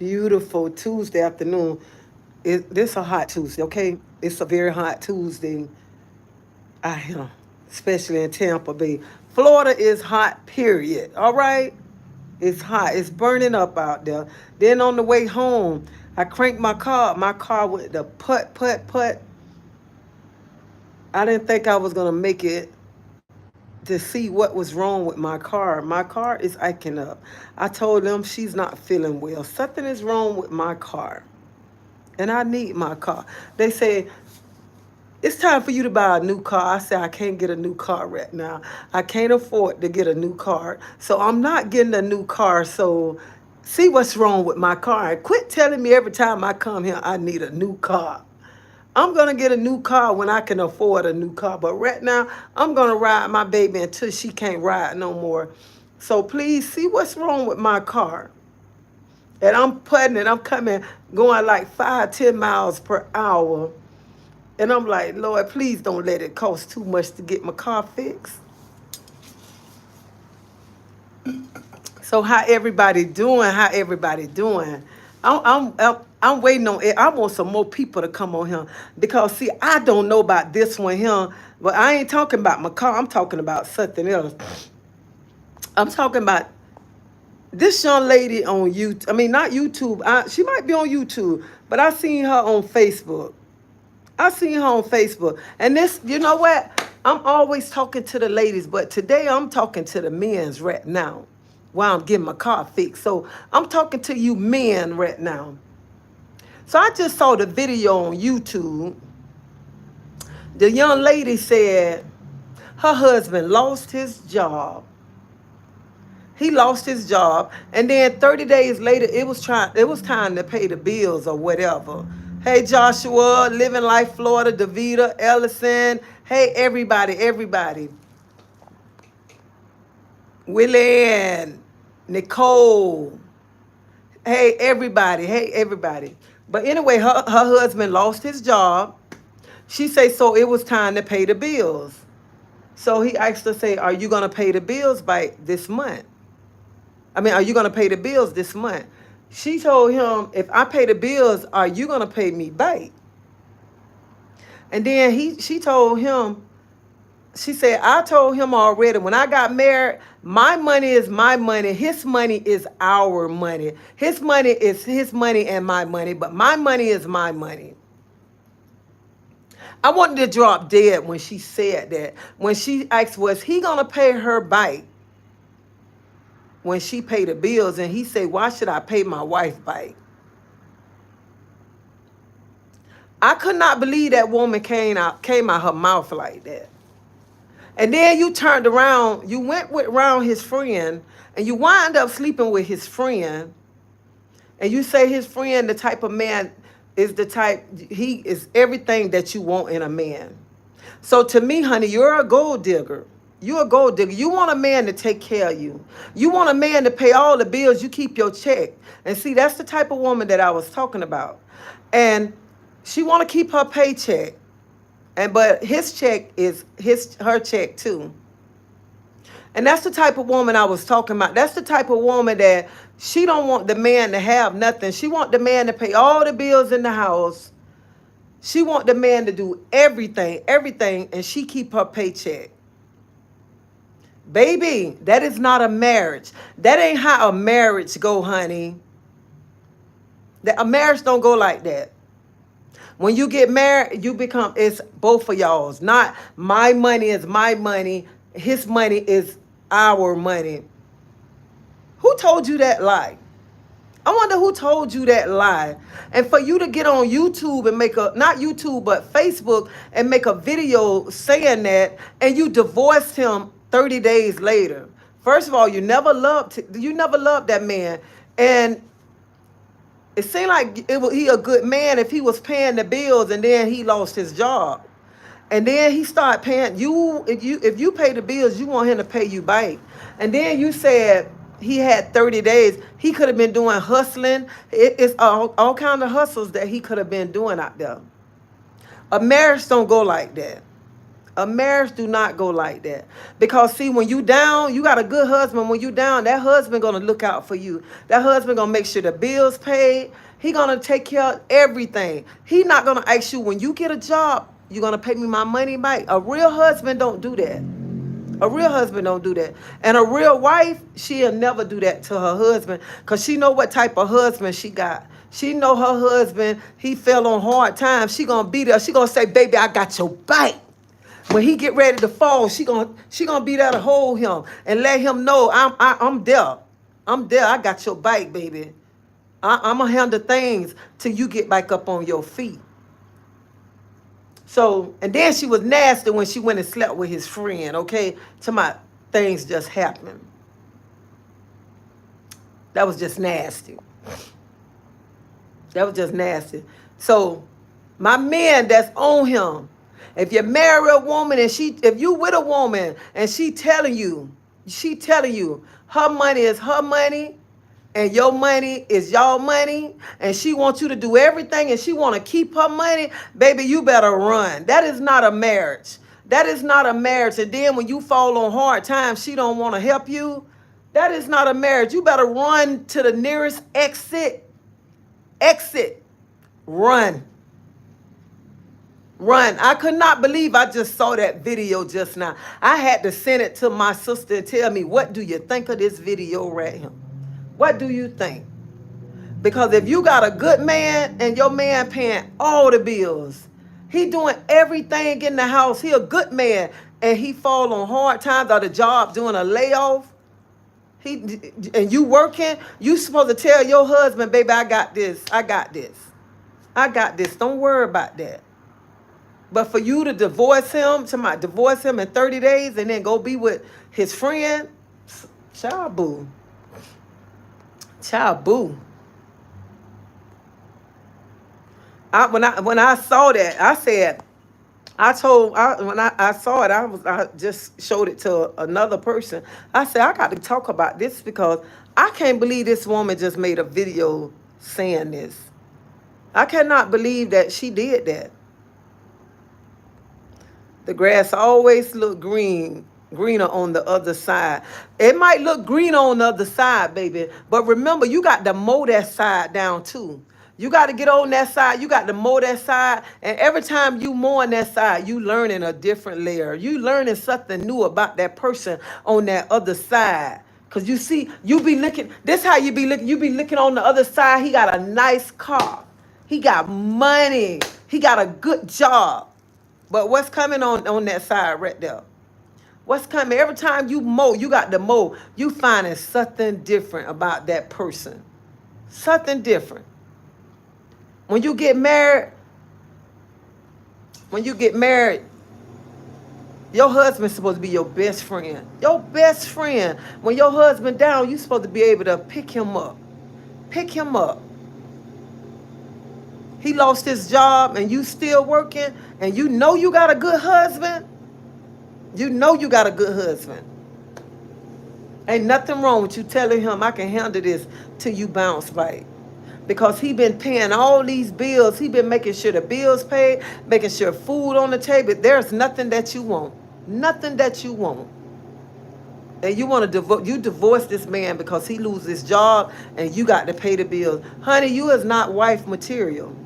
Beautiful Tuesday afternoon. This a hot Tuesday, okay? It's a very hot Tuesday. I am, especially in Tampa Bay. Florida is hot, period. All right? It's hot. It's burning up out there. Then on the way home, I cranked my car. My car went the put, put, put. I didn't think I was gonna make it to see what was wrong with my car. My car is acting up. I told them she's not feeling well. Something is wrong with my car. And I need my car. They say, it's time for you to buy a new car. I said, I can't get a new car right now. I can't afford to get a new car. So I'm not getting a new car. So see what's wrong with my car. Quit telling me every time I come here I need a new car. I'm going to get a new car when I can afford a new car. But right now, I'm going to ride my baby until she can't ride no more. So please see what's wrong with my car. And I'm putting it, I'm coming, going like 5, 10 miles per hour. And I'm like, Lord, please don't let it cost too much to get my car fixed. So how everybody doing? How everybody doing? I'm waiting on it. I want some more people to come on here because see, I don't know about this one here, but I ain't talking about my car. I'm talking about something else. I'm talking about this young lady on YouTube. I mean, not YouTube. She might be on YouTube, but I seen her on Facebook. I seen her on Facebook. And this, you know what? I'm always talking to the ladies, but today I'm talking to the men's right now while I'm getting my car fixed. So I'm talking to you men right now. So I just saw the video on YouTube. The young lady said her husband lost his job. He lost his job, and then 30 days later, it was time to pay the bills or whatever. Hey, Joshua, Living Life Florida, Davita, Ellison. Hey, everybody. Willian, Nicole. Hey, everybody. But anyway, her husband lost his job. She say, so it was time to pay the bills. So he asked her, say, are you going to pay the bills by this month? Are you going to pay the bills this month? She told him, if I pay the bills, are you going to pay me back? And then she told him, she said, I told him already, when I got married, my money is my money. His money is our money. His money is his money and my money, but my money is my money. I wanted to drop dead when she said that. When she asked, was he going to pay her back when she paid the bills? And he said, why should I pay my wife back? I could not believe that woman came out her mouth like that. And then you turned around, you went around his friend, and you wind up sleeping with his friend. And you say his friend, the type of man, is the type, he is everything that you want in a man. So to me, honey, you're a gold digger. You're a gold digger. You want a man to take care of you. You want a man to pay all the bills. You keep your check. And see, that's the type of woman that I was talking about. And she want to keep her paycheck. But his check is her check too. And that's the type of woman I was talking about. That's the type of woman that she don't want the man to have nothing. She want the man to pay all the bills in the house. She want the man to do everything, and she keep her paycheck. Baby, that is not a marriage. That ain't how a marriage go, honey. A marriage don't go like that. When you get married, it's both of y'all's. Not my money is my money. His money is our money. Who told you that lie? I wonder who told you that lie. And for you to get on YouTube and not YouTube, but Facebook, and make a video saying that, and you divorced him 30 days later. First of all, you never loved that man. And it seemed like he a good man if he was paying the bills, and then he lost his job. And then he started paying you. If you pay the bills, you want him to pay you back. And then you said he had 30 days. He could have been doing hustling. It's all kind of hustles that he could have been doing out there. A marriage don't go like that. A marriage do not go like that. Because see, when you down, you got a good husband. When you down, that husband gonna look out for you. That husband gonna make sure the bills paid. He gonna take care of everything. He not gonna ask you when you get a job, you gonna pay me my money back. A real husband don't do that. A real husband don't do that. And a real wife, she'll never do that to her husband because she know what type of husband she got. She know her husband, he fell on hard times. She gonna be there. She gonna say, baby, I got your back. When he get ready to fall, she gonna be there to hold him and let him know I'm there. I'm there. I got your back, baby. I'm gonna handle things till you get back up on your feet. So, and then she was nasty when she went and slept with his friend, okay? To my things just happened. That was just nasty. That was just nasty. So, my man that's on him, if you marry a woman and if you with a woman and she telling you her money is her money, and your money is your money, and she wants you to do everything, and she want to keep her money, baby, you better run. That is not a marriage. That is not a marriage. And then when you fall on hard times, she don't want to help you. That is not a marriage. You better run to the nearest exit. Exit. Run. Run. I could not believe I just saw that video just now. I had to send it to my sister and tell me, what do you think of this video right here? What do you think? Because if you got a good man and your man paying all the bills, he doing everything in the house, he a good man, and he fall on hard times or the job doing a layoff, and you working, you supposed to tell your husband, baby, I got this, I got this. I got this. Don't worry about that. But for you to divorce him in 30 days and then go be with his friend, child boo. Child boo. When I saw that, I said, when I saw it, I just showed it to another person. I said, I got to talk about this because I can't believe this woman just made a video saying this. I cannot believe that she did that. The grass always look greener on the other side. It might look greener on the other side, baby. But remember, you got to mow that side down too. You got to get on that side. You got to mow that side. And every time you mow on that side, you learning a different layer. You learning something new about that person on that other side. Because you see, you be looking, this how you be looking. You be looking on the other side. He got a nice car. He got money. He got a good job. But what's coming on that side right there? What's coming? Every time you mow, you got to mow. You finding something different about that person. Something different. When you get married, your husband's supposed to be your best friend. Your best friend. When your husband down, you're supposed to be able to pick him up. Pick him up. He lost his job and you still working and you know you got a good husband. You know you got a good husband. Ain't nothing wrong with you telling him I can handle this till you bounce back. Because he been paying all these bills. He been making sure the bills paid, making sure food on the table. There's nothing that you want. Nothing that you want. And you want to divorce this man because he loses his job and you got to pay the bills. Honey, you is not wife material.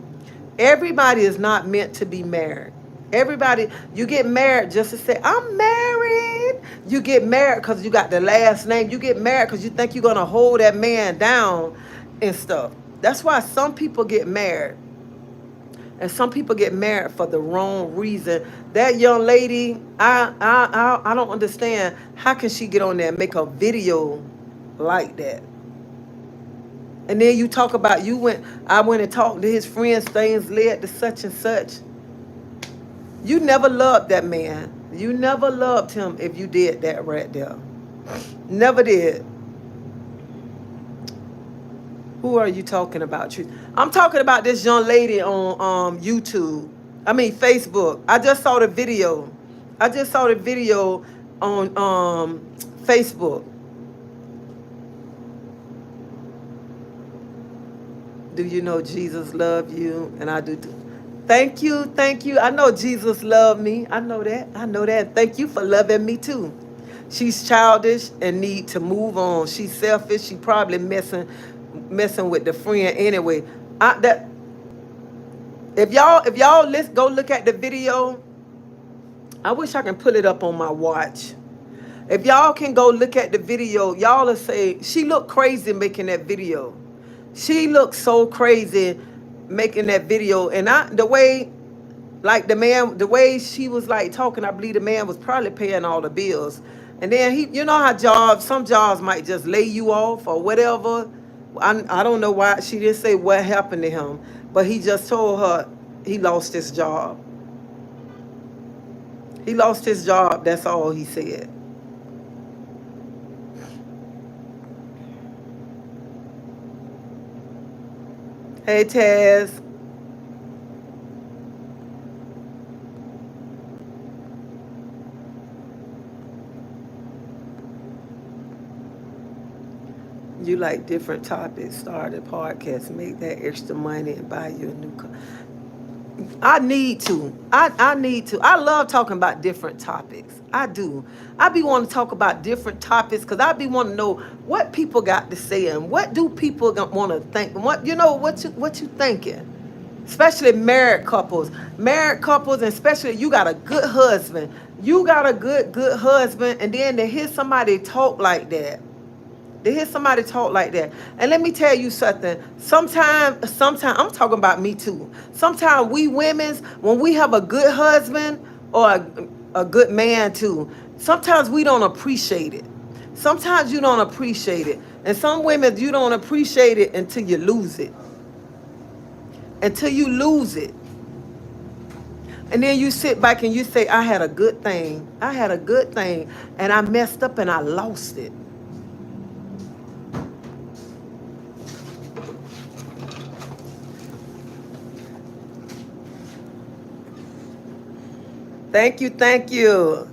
Everybody is not meant to be married. Everybody, you get married just to say, I'm married. You get married because you got the last name. You get married because you think you're going to hold that man down and stuff. That's why some people get married. And some people get married for the wrong reason. That young lady, I don't understand. How can she get on there and make a video like that? And then you talk about I went and talked to his friends, things led to such and such. You never loved that man. You never loved him if you did that right there. Never did. Who are you talking about? I'm talking about this young lady on Facebook. I just saw the video. On Facebook. Do you know Jesus loved you? And I do too. Thank you, thank you. I know Jesus loved me. I know that. I know that. Thank you for loving me too. She's childish and need to move on. She's selfish. She probably messing with the friend anyway. That if y'all let's go look at the video. I wish I can put it up on my watch. If y'all can go look at the video, y'all will say she looked crazy making that video. She looked so crazy making that video, and the way, like the way she was like talking, I believe the man was probably paying all the bills. And then you know how some jobs might just lay you off or whatever. I don't know why she didn't say what happened to him, but he just told her he lost his job. He lost his job. That's all he said. Hey, Taz. You like different topics, start a podcast, make that extra money, and buy you a new car. I need to. I need to. I love talking about different topics. I do. I be wanting to talk about different topics because I be wanting to know what people got to say and what do people want to think. What what you thinking? Especially married couples, and especially you got a good husband. You got a good husband, and then to hear somebody talk like that. To hear somebody talk like that. And let me tell you something. Sometimes I'm talking about me too. Sometimes we women's, when we have a good husband or a good man too, sometimes we don't appreciate it. Sometimes you don't appreciate it. And some women, you don't appreciate it until you lose it. Until you lose it. And then you sit back and you say, I had a good thing. I had a good thing. And I messed up and I lost it. Thank you, thank you.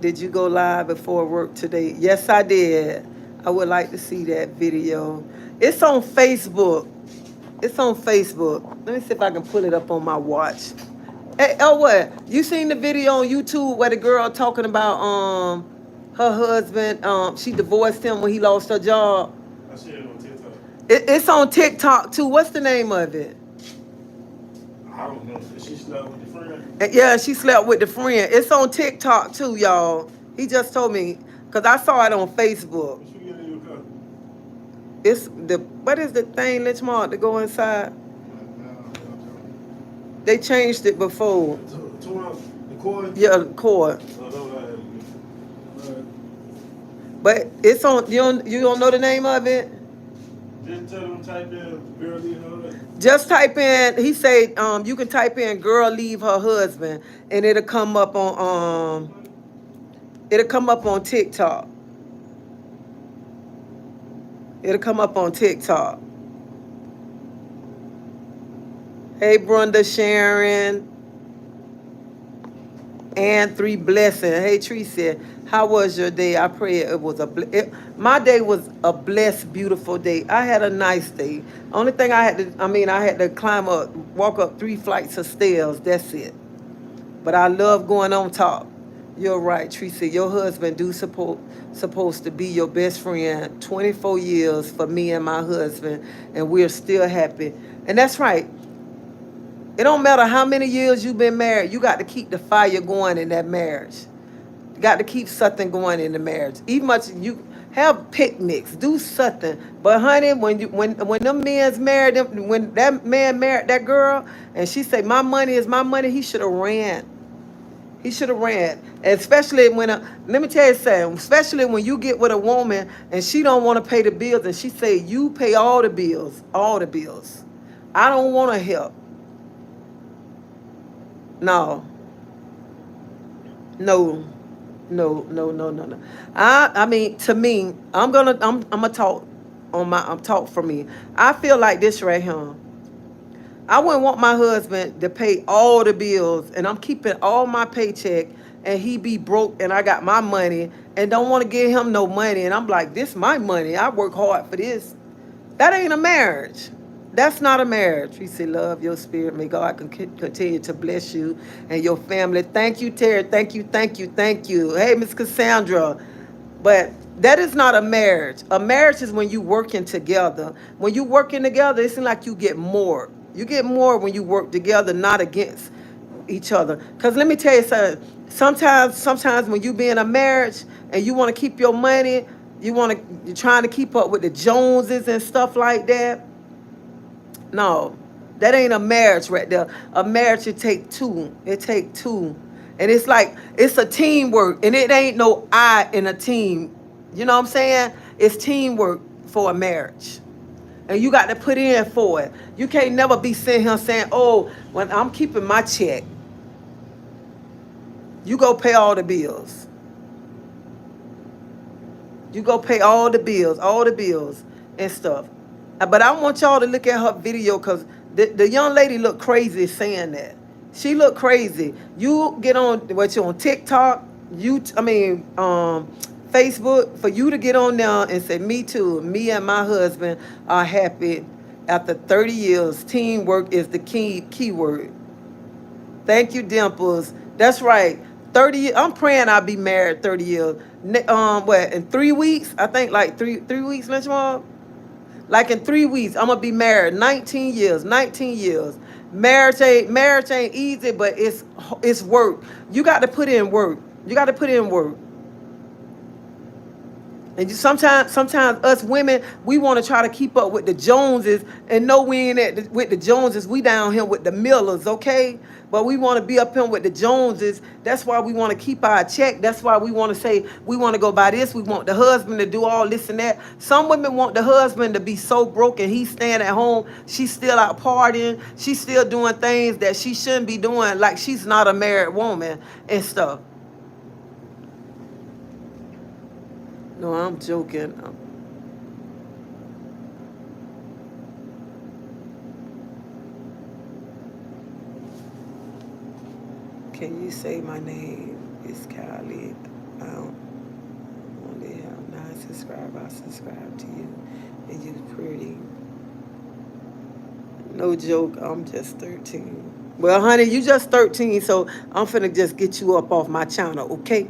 Did you go live before work today? Yes, I did. I would like to see that video. It's on Facebook. It's on Facebook. Let me see if I can pull it up on my watch. Hey, oh what? You seen the video on YouTube where the girl talking about her husband, she divorced him when he lost her job? I shared it on TikTok. It's on TikTok too. What's the name of it? I don't know. She slept with the friend. Yeah, she slept with the friend. It's on TikTok too, y'all. He just told me because I saw it on Facebook. What you get in your car? It's what is the thing, Lynchmark, to go inside? They changed it before. The cord? Yeah, the cord. Oh, that's what I had to get. But it's on. You don't know the name of it? Just tell them type in girl leave her husband. Just type in. He said you can type in "girl leave her husband" and it'll come up on TikTok. It'll come up on TikTok. Hey, Brenda, Sharon, and Three Blessing. Hey, Tree said, how was your day? I pray it was my day was a blessed, beautiful day. I had a nice day. Only thing I had to walk up 3 flights of stairs. That's it. But I love going on top. You're right, Tree said, your husband supposed to be your best friend. 24 years for me and my husband, and we're still happy. And that's right. It don't matter how many years you've been married. You got to keep the fire going in that marriage. You got to keep something going in the marriage. Even much you have picnics, do something. But honey, when them men's married, when that man married that girl, and she said, "My money is my money," he should have ran. He should have ran. Especially when let me tell you something. Especially when you get with a woman and she don't want to pay the bills, and she say, "You pay all the bills, all the bills. I don't want to help." No. No. I mean, to me, I'm gonna talk I'm talk for me. I feel like this right here. I wouldn't want my husband to pay all the bills and I'm keeping all my paycheck and he be broke and I got my money and don't want to give him no money and I'm like, this my money. I work hard for this. That ain't a marriage. That's not a marriage. He said, love your spirit. May God continue to bless you and your family. Thank you, Terry. Thank you, thank you, thank you. Hey, Miss Cassandra. But that is not a marriage. A marriage is when you working together. When you working together, it seems like you get more. You get more when you work together, not against each other. Because let me tell you something. Sometimes when you be in a marriage and you want to keep your money, you're trying to keep up with the Joneses and stuff like that. No, that ain't a marriage right there. A marriage, it take two. It take two. And it's like, it's a teamwork. And it ain't no I in a team. You know what I'm saying? It's teamwork for a marriage. And you got to put in for it. You can't never be sitting here saying, oh, when I'm keeping my check, you go pay all the bills. You go pay all the bills and stuff. But I want y'all to look at her video because the young lady looked crazy saying that. She looked crazy. You get on what you on TikTok, Facebook, for you to get on there and say, me too, me and my husband are happy after 30 years. Teamwork is the key word. Thank you, Dimples. That's right. 30 years. I'm praying I'll be married 30 years. What, in 3 weeks? I think like three weeks, Lynch Mob? Like in 3 weeks, I'm gonna be married. 19 years. 19 years. Marriage ain't easy, but it's work. You got to put in work. You got to put in work. And sometimes us women, we want to try to keep up with the Joneses, and no, we ain't with the Joneses. We down here with the Millers, okay? But we want to be up here with the Joneses. That's why we want to keep our check. That's why we want to say we want to go buy this. We want the husband to do all this and that. Some women want the husband to be so broken. He's staying at home. She's still out partying. She's still doing things that she shouldn't be doing. Like she's not a married woman and stuff. No, I'm joking. Can you say my name? It's Kylie. I don't only have 9 subscribers. I subscribe to you, and you pretty. No joke. I'm just 13. Well, honey, you just 13, so I'm finna just get you up off my channel, okay?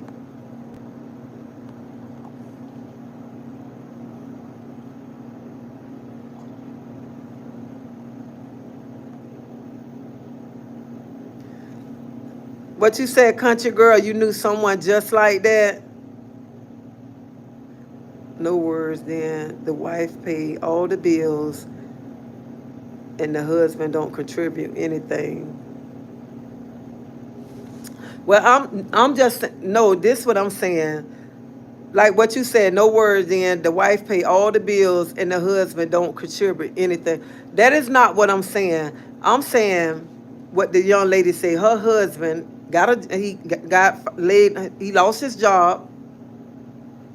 What you said, country girl, you knew someone just like that? No words then. The wife paid all the bills and the husband don't contribute anything. Well, I'm just no, this what I'm saying. Like what you said, no words then. The wife pay all the bills and the husband don't contribute anything. That is not what I'm saying. I'm saying what the young lady said. Her husband he lost his job,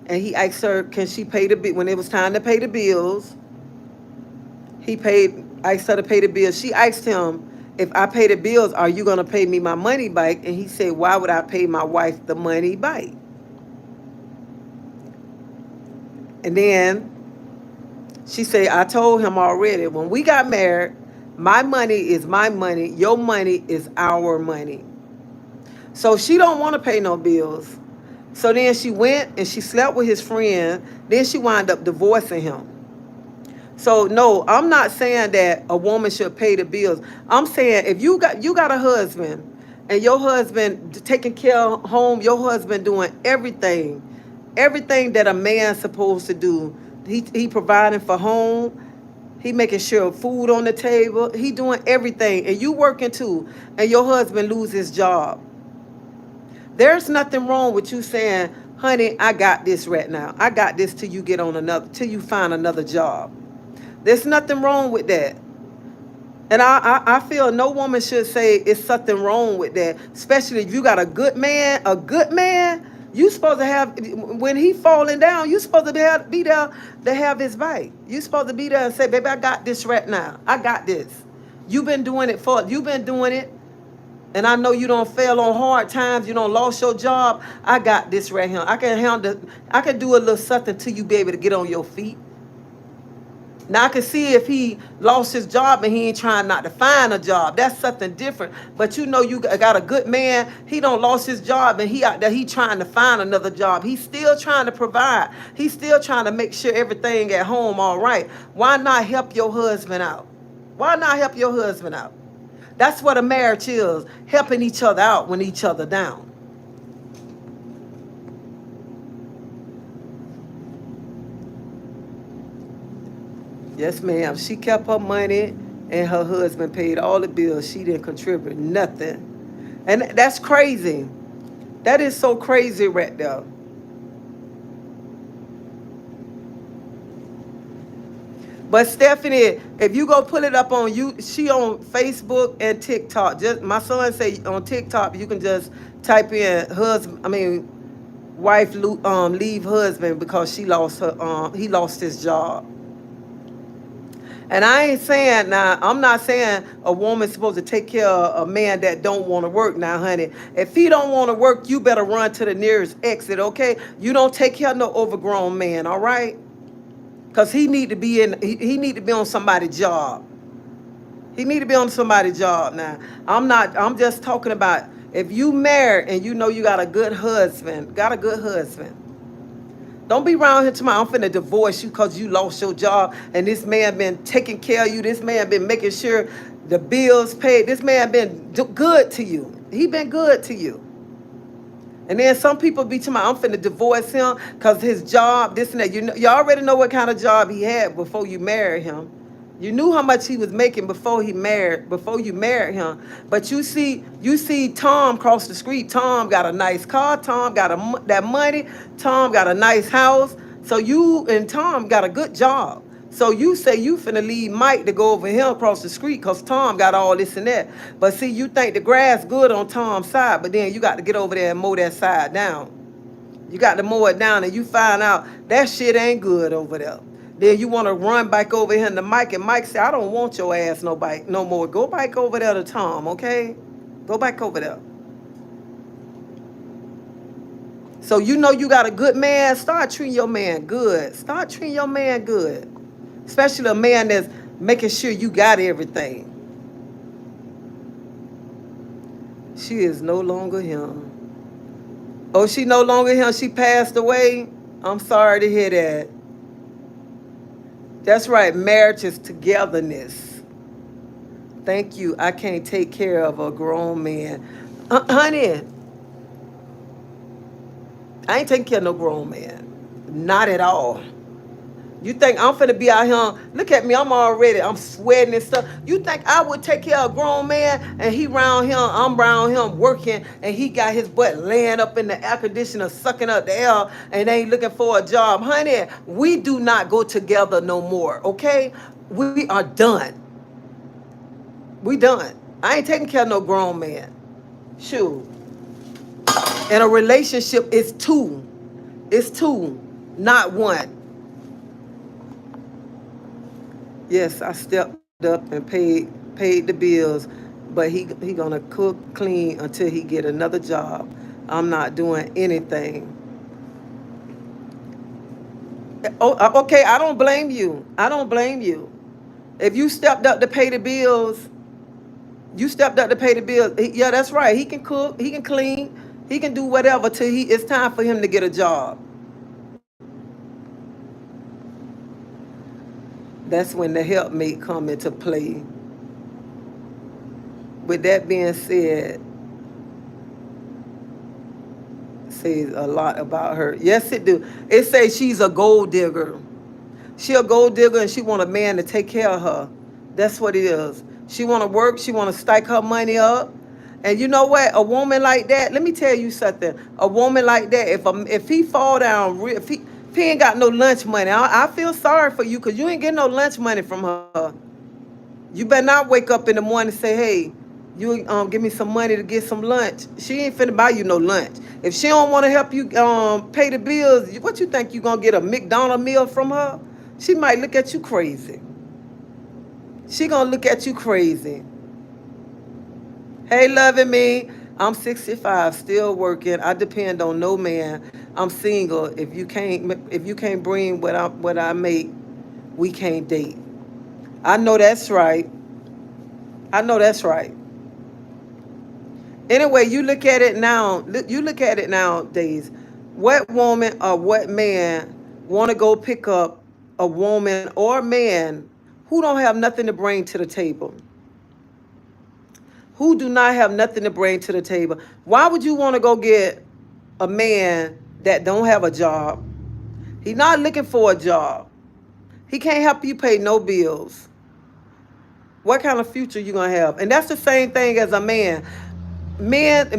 and he asked her, can she pay the bill when it was time to pay the bills? Asked her to pay the bills. She asked him, if I pay the bills, are you gonna pay me my money back? And he said, why would I pay my wife the money back? And then she said, I told him already, when we got married, my money is my money, your money is our money. So she don't want to pay no bills. So then she went and she slept with his friend. Then she wound up divorcing him. So no, I'm not saying that a woman should pay the bills. I'm saying if you got a husband and your husband taking care of home, your husband doing everything that a man's supposed to do. He providing for home. He making sure food on the table. He doing everything, and you working too. And your husband lose his job. There's nothing wrong with you saying, honey, I got this right now. I got this till you find another job. There's nothing wrong with that. And I feel no woman should say it's something wrong with that. Especially if you got a good man, you supposed to have, when he falling down, you supposed to be there to have his back. You supposed to be there and say, baby, I got this right now. I got this. You've been doing it. And I know you don't fail on hard times. You don't lost your job. I got this right here. I can do a little something till you be able to get on your feet. Now I can see if he lost his job and he ain't trying not to find a job. That's something different. But you know, you got a good man. He don't lost his job and he out there, he trying to find another job. He's still trying to provide. He's still trying to make sure everything at home all right. Why not help your husband out? Why not help your husband out? That's what a marriage is, helping each other out when each other down. Yes, ma'am. She kept her money and her husband paid all the bills. She didn't contribute nothing. And that's crazy. That is so crazy right there. But Stephanie, if you go pull it up on you, she on Facebook and TikTok. Just my son say on TikTok you can just type in husband. I mean, wife leave husband because she lost her. He lost his job. And I ain't saying now, I'm not saying a woman's supposed to take care of a man that don't want to work now, honey. If he don't want to work, you better run to the nearest exit, okay? You don't take care of no overgrown man, all right? Because he need to be he need to be on somebody's job. He need to be on somebody's job now. I'm just talking about if you married and you know you got a good husband. Don't be around here tomorrow. I'm finna divorce you because you lost your job and this man been taking care of you. This man been making sure the bills paid. This man been good to you. He been good to you. And then some people be tomorrow, I'm finna divorce him because his job, this and that. You already know what kind of job he had before you married him. You knew how much he was making before you married him. But you see Tom cross the street. Tom got a nice car. Tom got that money. Tom got a nice house. So you and Tom got a good job. So you say you finna leave Mike to go over here across the street because Tom got all this and that. But see, you think the grass good on Tom's side, but then you got to get over there and mow that side down. You got to mow it down and you find out that shit ain't good over there. Then you want to run back over here to Mike, and Mike say, I don't want your ass no more. Go back over there to Tom, okay? Go back over there. So you know you got a good man, start treating your man good. Start treating your man good. Especially a man that's making sure you got everything. She is no longer him. Oh, she no longer him. She passed away. I'm sorry to hear that. That's right. Marriage is togetherness. Thank you. I can't take care of a grown man. Honey, I ain't taking care of no grown man. Not at all. You think I'm finna be out here? Look at me, I'm sweating and stuff. You think I would take care of a grown man and he round him, I'm round him working and he got his butt laying up in the air conditioner sucking up the air and ain't looking for a job? Honey, we do not go together no more, okay? We are done. We done. I ain't taking care of no grown man. Shoot. And a relationship is two. It's two, not one. Yes, I stepped up and paid the bills, but he gonna cook, clean until he get another job. I'm not doing anything. Oh, okay. I don't blame you. I don't blame you. If you stepped up to pay the bills, you stepped up to pay the bills. Yeah, that's right. He can cook. He can clean. He can do whatever till it's time for him to get a job. That's when the helpmate come into play. With that being said, says a lot about her. Yes, it do. It says she's a gold digger. She a gold digger and she want a man to take care of her. That's what it is. She want to work. She want to stack her money up. And you know what? A woman like that, let me tell you something. A woman like that, if he fall down, if he ain't got no lunch money, I feel sorry for you because you ain't getting no lunch money from her. You better not wake up in the morning and say, hey, you give me some money to get some lunch. She ain't finna buy you no lunch. If she don't want to help you pay the bills, what you think you gonna get a McDonald's meal from her? She might look at you crazy. She gonna look at you crazy. Hey, loving me. I'm 65, still working. I depend on no man. I'm single. If you can't bring what I make, we can't date. I know that's right. I know that's right. Anyway, you look at it now. You look at it nowadays. What woman or what man want to go pick up a woman or a man who don't have nothing to bring to the table? Who do not have nothing to bring to the table? Why would you want to go get a man that don't have a job? He's not looking for a job. He can't help you pay no bills. What kind of future you gonna have? And that's the same thing as a man. Men,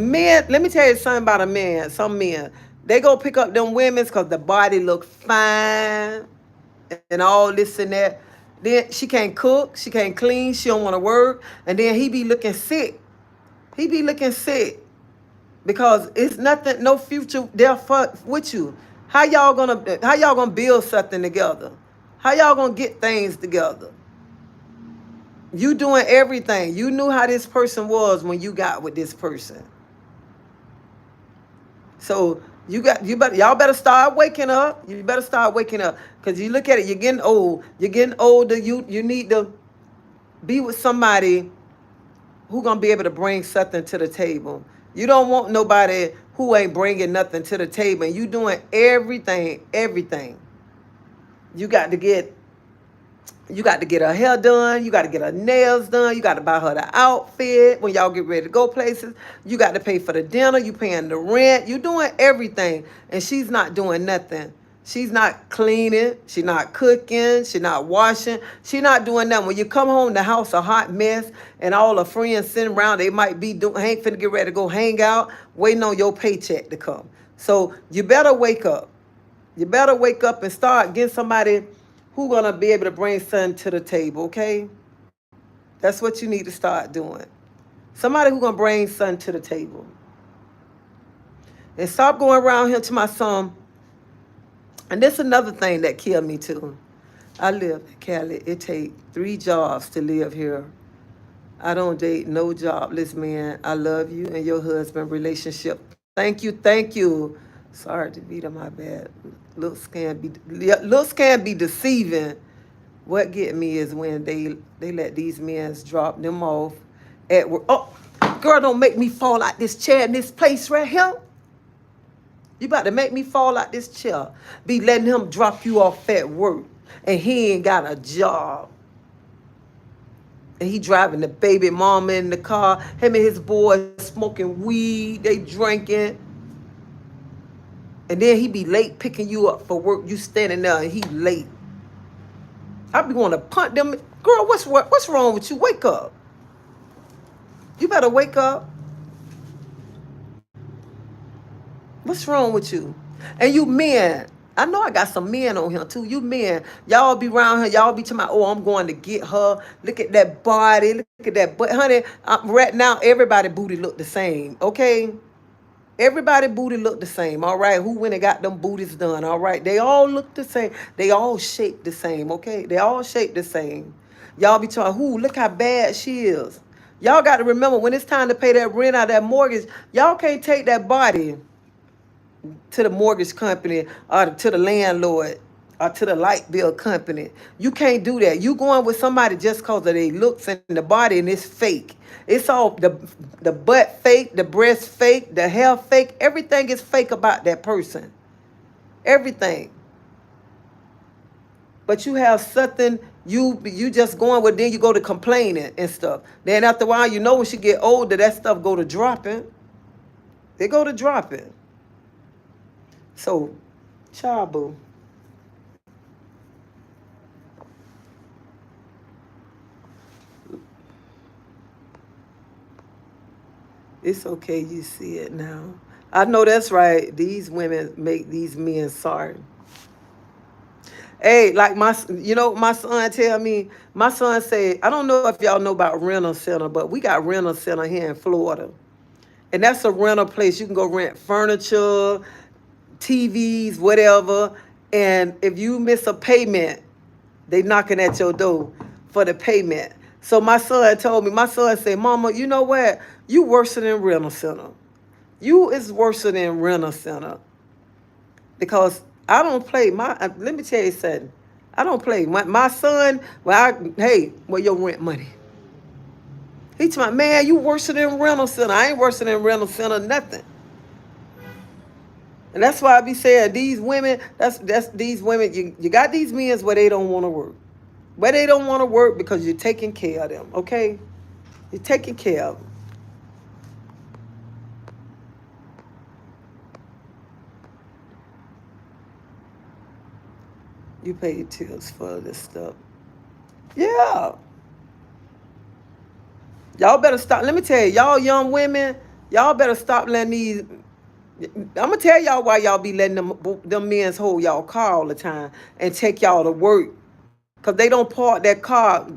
let me tell you something about a man. Some men, they go pick up them women's because the body look fine and all this and that. Then she can't cook, she can't clean, she don't want to work, and then he be looking sick. He be looking sick because it's nothing, no future there with you. How y'all gonna build something together? How y'all gonna get things together? You doing everything. You knew how this person was when you got with this person. So y'all better start waking up. You better start waking up. Cause you look at it, you're getting old. You're getting older. You need to be with somebody who gonna be able to bring something to the table. You don't want nobody who ain't bringing nothing to the table. And you doing everything. You got to get You got to get her hair done. You got to get her nails done. You got to buy her the outfit when y'all get ready to go places. You got to pay for the dinner. You paying the rent. You doing everything. And she's not doing nothing. She's not cleaning. She's not cooking. She's not washing. She's not doing nothing. When you come home, the house a hot mess, and all her friends sitting around, they might be ain't finna get ready to go hang out, waiting on your paycheck to come. So you better wake up. You better wake up and start getting somebody who gonna be able to bring something to the table, okay? That's what you need to start doing. Somebody who gonna bring something to the table. And stop going around here to my son. And this is another thing that killed me too. I live in Cali. It take 3 jobs to live here. I don't date no jobless man. I love you and your husband relationship. Thank you. Sorry to be to my bad. Looks can be deceiving. What get me is when they let these men drop them off at work. Oh, girl, don't make me fall out this chair in this place right here. You about to make me fall out this chair. Be letting him drop you off at work, and he ain't got a job. And he driving the baby mama in the car. Him and his boys smoking weed. They drinking. And then he be late picking you up for work. You standing there and he late. I be going to punt them. Girl, what's wrong with you? Wake up. You better wake up. What's wrong with you? And you men, I know I got some men on here too. You men, y'all be around here. Y'all be talking about, oh, I'm going to get her. Look at that body. Look at that butt. Honey, right now, everybody booty look the same, okay? Everybody booty look the same, all right? Who went and got them booties done, all right? They all look the same. They all shaped the same, okay? They all shaped the same. Y'all be talking, look how bad she is. Y'all got to remember, when it's time to pay that rent out of that mortgage, y'all can't take that body to the mortgage company or to the landlord or to the light bill company. You can't do that. You going with somebody just because of their looks and the body, and it's fake. It's all the butt fake, the breast fake, the hair fake. Everything is fake about that person. Everything. But you have something you just going with, then you go to complaining and stuff. Then after a while, you know when she get older, that stuff go to dropping. They go to dropping. So, child boo. It's okay you see it now. I know that's right. These women make these men sorry. Hey, like my son tell me, my son said, I don't know if y'all know about rental center, but we got rental center here in Florida. And that's a rental place. You can go rent furniture, TVs, whatever. And if you miss a payment, they knocking at your door for the payment. So my son said, Mama, you know what? You worse than rental center. You is worse than rental center. Because I don't play let me tell you something. I don't play. My son, well, hey, where your rent money? He told me, man, you worse than rental center. I ain't worse than rental center, nothing. And that's why I be saying these women, that's these women, you got these men where they don't want to work. Where they don't want to work because you're taking care of them, okay? You're taking care of them. You pay your tips for this stuff. Yeah. Y'all better stop. Let me tell you, y'all young women, y'all better stop letting these. I'm gonna tell y'all why y'all be letting them men's hold y'all car all the time and take y'all to work, cause they don't park that car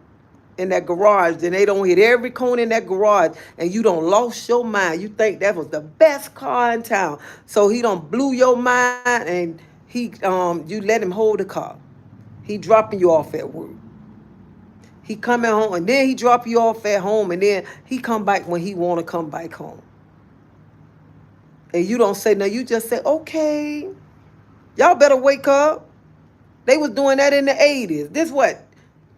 in that garage, then they don't hit every corner in that garage, and you don't lost your mind. You think that was the best car in town, so he don't blew your mind, and you let him hold the car. He dropping you off at work. He coming home, and then he drop you off at home, and then he come back when he want to come back home. And you don't say no, you just say, okay. Y'all better wake up. They was doing that in the 80s. This what?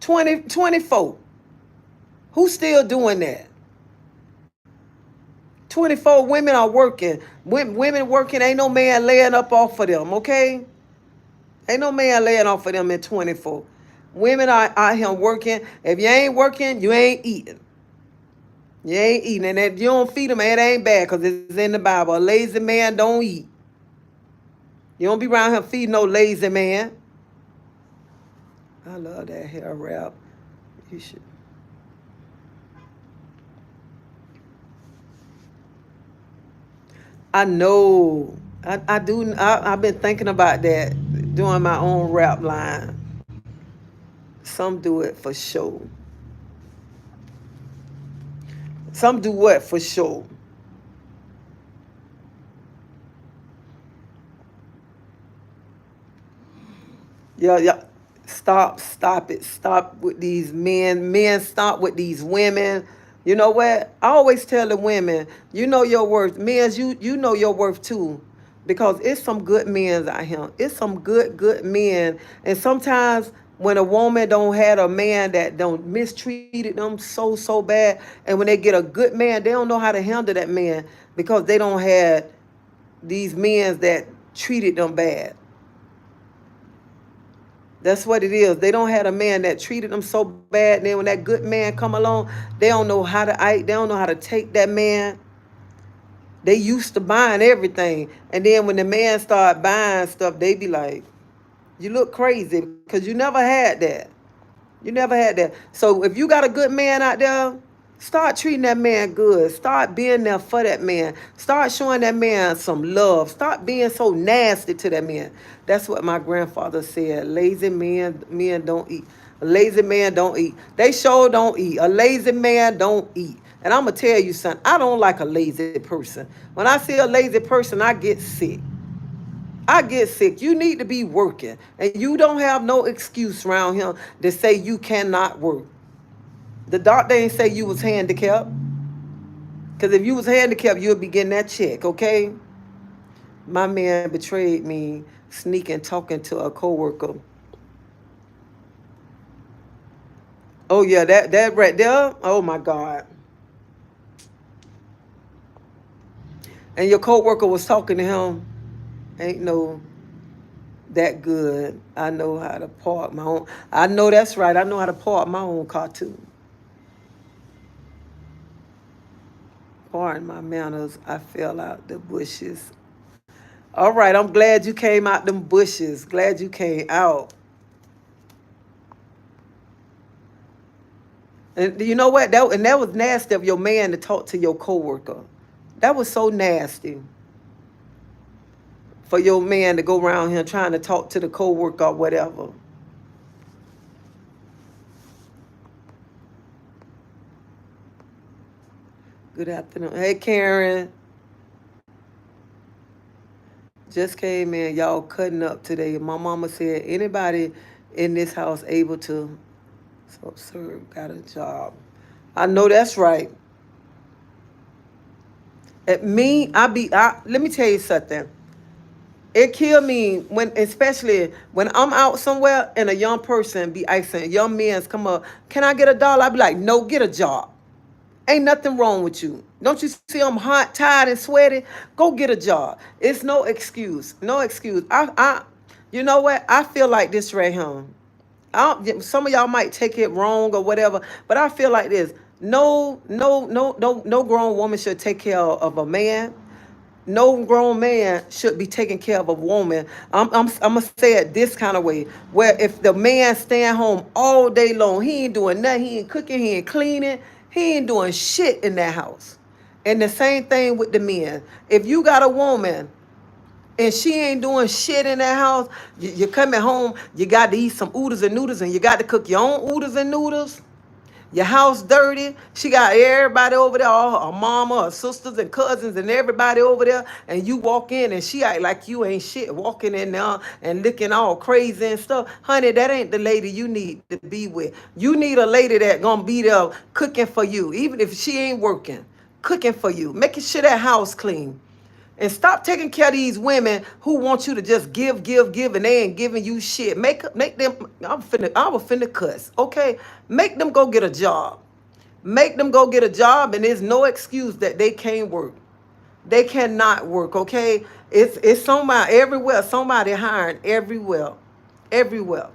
24. Who's still doing that? 24 women are working. Women working, ain't no man laying up off of them, okay? Ain't no man laying off of them in 24. Women are out here working. If you ain't working, you ain't eating. You ain't eating. And if you don't feed them, it ain't bad because it's in the Bible. A lazy man don't eat. You don't be around here feeding no lazy man. I love that hair wrap. You should. I know. I do. I've been thinking about that, doing my own rap line. Some do it for show. Some do what for show? Yeah, yeah. Stop it. Stop with these men. Men, stop with these women. You know what? I always tell the women, you know your worth. Men, you know your worth too. Because it's some good men out here. It's some good men. And sometimes when a woman don't have a man that don't mistreated them so bad, and when they get a good man, they don't know how to handle that man because they don't have these men that treated them bad. That's what it is. They don't have a man that treated them so bad. And then when that good man come along, they don't know how to act. They don't know how to take that man. They used to buying everything. And then when the man start buying stuff, they be like, you look crazy because you never had that. You never had that. So if you got a good man out there, start treating that man good. Start being there for that man. Start showing that man some love. Stop being so nasty to that man. That's what my grandfather said. Lazy men don't eat. A lazy man don't eat. They sure don't eat. A lazy man don't eat. And I'm going to tell you something. I don't like a lazy person. When I see a lazy person, I get sick. I get sick. You need to be working. And you don't have no excuse around here to say you cannot work. The doctor ain't say you was handicapped. Because if you was handicapped, you'd be getting that check, okay? My man betrayed me, sneaking, talking to a coworker. Oh, yeah, that right there? Oh, my God. And your coworker was talking to him. Ain't no that good. I know how to park my own. I know that's right. I know how to park my own car, too. Pardon my manners. I fell out the bushes. All right, I'm glad you came out them bushes. Glad you came out. And you know what? That was nasty of your man to talk to your coworker. That was so nasty for your man to go around here trying to talk to the coworker or whatever. Good afternoon. Hey, Karen. Just came in. Y'all cutting up today. My mama said anybody in this house able to serve got a job. I know that's right. At me, let me tell you something. It kill me when, especially when I'm out somewhere and a young person be asking, young men's come up, can I get $1? I be like, no, get a job. Ain't nothing wrong with you. Don't you see I'm hot, tired, and sweaty? Go get a job. It's no excuse. No excuse. You know what? I feel like this right here. Some of y'all might take it wrong or whatever, but I feel like this. No grown woman should take care of a man. No grown man should be taking care of a woman. I'm gonna say it this kind of way, where if the man staying home all day long, he ain't doing nothing, he ain't cooking, he ain't cleaning, he ain't doing shit in that house. And the same thing with the men. If you got a woman and she ain't doing shit in that house, you're coming home, you got to eat some oodles and noodles, and you got to cook your own oodles and noodles. Your house dirty. She got everybody over there, all her mama, her sisters and cousins and everybody over there. And you walk in and she act like you ain't shit, walking in there and looking all crazy and stuff. Honey, that ain't the lady you need to be with. You need a lady that gonna be there cooking for you, even if she ain't working, cooking for you, making sure that house clean. And stop taking care of these women who want you to just give, and they ain't giving you shit. Make them. I was finna cuss. Okay, make them go get a job. Make them go get a job, and there's no excuse that they can't work. They cannot work. Okay, it's somebody everywhere. Somebody hiring everywhere, everywhere.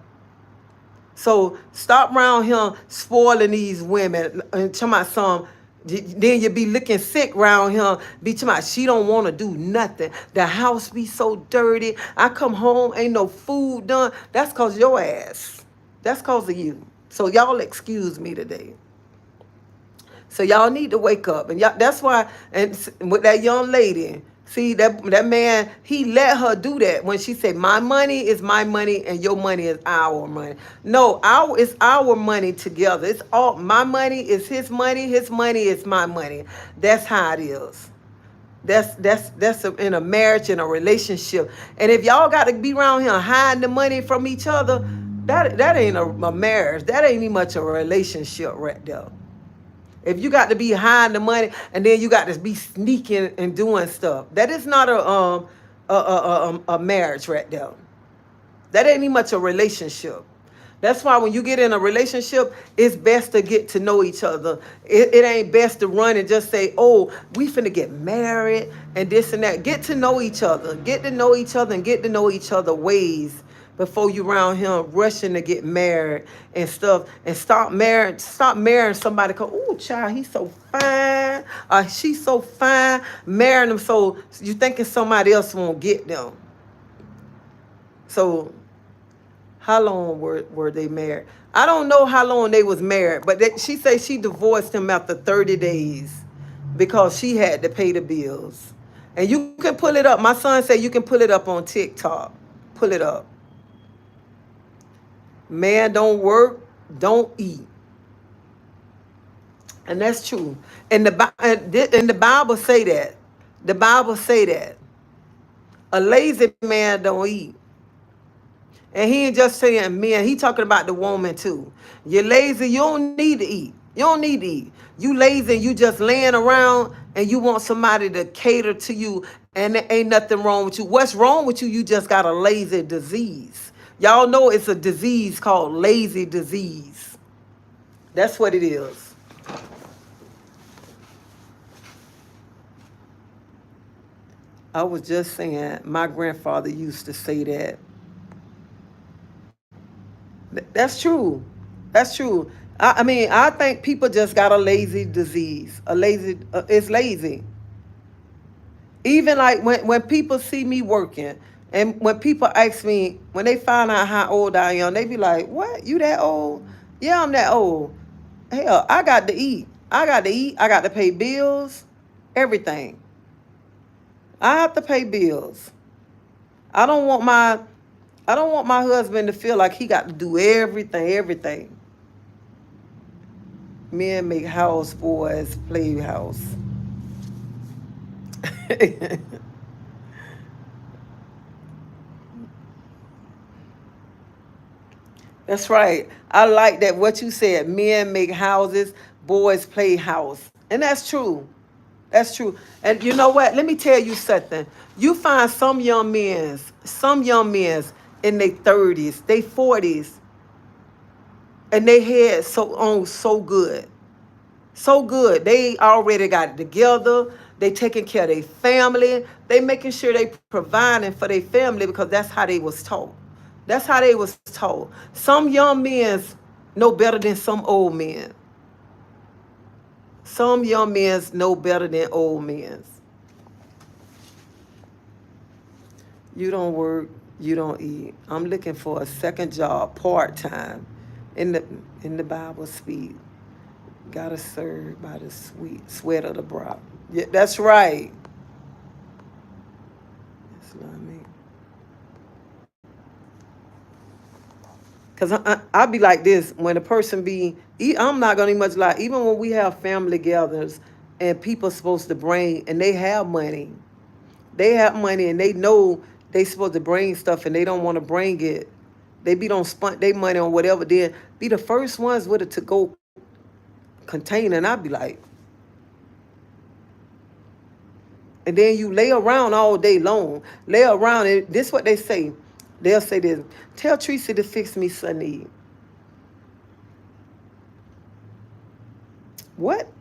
So stop around here spoiling these women and talking about some. Then you be looking sick around here. Be talking about she don't want to do nothing. The house be so dirty. I come home, ain't no food done. That's cause your ass. That's cause of you. So y'all excuse me today. So y'all need to wake up, and y'all, that's why. And with that young lady, see that man, he let her do that when she said, "My money is my money, and your money is our money." No, it's our money together. It's all my money is his money. His money is my money. That's how it is. In a marriage, in a relationship. And if y'all got to be around here hiding the money from each other, that ain't a marriage. That ain't even much a relationship right there. If you got to be hiding the money and then you got to be sneaking and doing stuff, that is not a marriage right there. That ain't even much a relationship. That's why when you get in a relationship, it's best to get to know each other. It ain't best to run and just say, "Oh, we finna get married and this and that." Get to know each other. Get to know each other and get to know each other ways before you around here rushing to get married and stuff. And stop marrying somebody called, "Oh, child, he's so fine. She's so fine." Marrying them so you thinking somebody else won't get them. So how long were they married? I don't know how long they was married, but she said she divorced him after 30 days because she had to pay the bills. And you can pull it up. My son said you can pull it up on TikTok. Pull it up. Man don't work, don't eat. And that's true. And the Bible say that. The Bible say that. A lazy man don't eat. And he ain't just saying men, he talking about the woman too. You're lazy, you don't need to eat. You don't need to eat. You lazy and you just laying around and you want somebody to cater to you, and there ain't nothing wrong with you. What's wrong with you? You just got a lazy disease. Y'all know it's a disease called lazy disease. That's what it is. I was just saying, my grandfather used to say that. That's true. That's true. I mean, I think people just got a lazy disease. It's lazy. Even like when people see me working, and when people ask me, when they find out how old I am, they be like, "What? You that old?" Yeah, I'm that old. Hell, I got to eat. I got to eat. I got to pay bills, everything. I have to pay bills. I don't want my I don't want my husband to feel like he got to do everything. Men make house, boys play house. That's right. I like that what you said. Men make houses, boys play house. And that's true. That's true. And you know what? Let me tell you something. You find some young men's in their 30s, they 40s, and they head so good. So good. They already got it together. They taking care of their family. They making sure they providing for their family because that's how they was taught. That's how they was taught. Some young men know better than some old men. Some young men know better than old men. You don't work, you don't eat. I'm looking for a second job, part time, in the Bible speak. Gotta serve by the sweet sweat of the brow. Yeah, that's right. That's what I mean. Cause I be like this when a person be. I'm not gonna much lie. Even when we have family gatherings and people supposed to bring and they have money and they know they supposed to bring stuff and they don't want to bring it. They be don't spend their money on whatever. Then be the first ones with a to go container, and I be like, and then you lay around all day long, lay around, and this what they say. They'll say this: tell Tracy to fix me Sunday. What?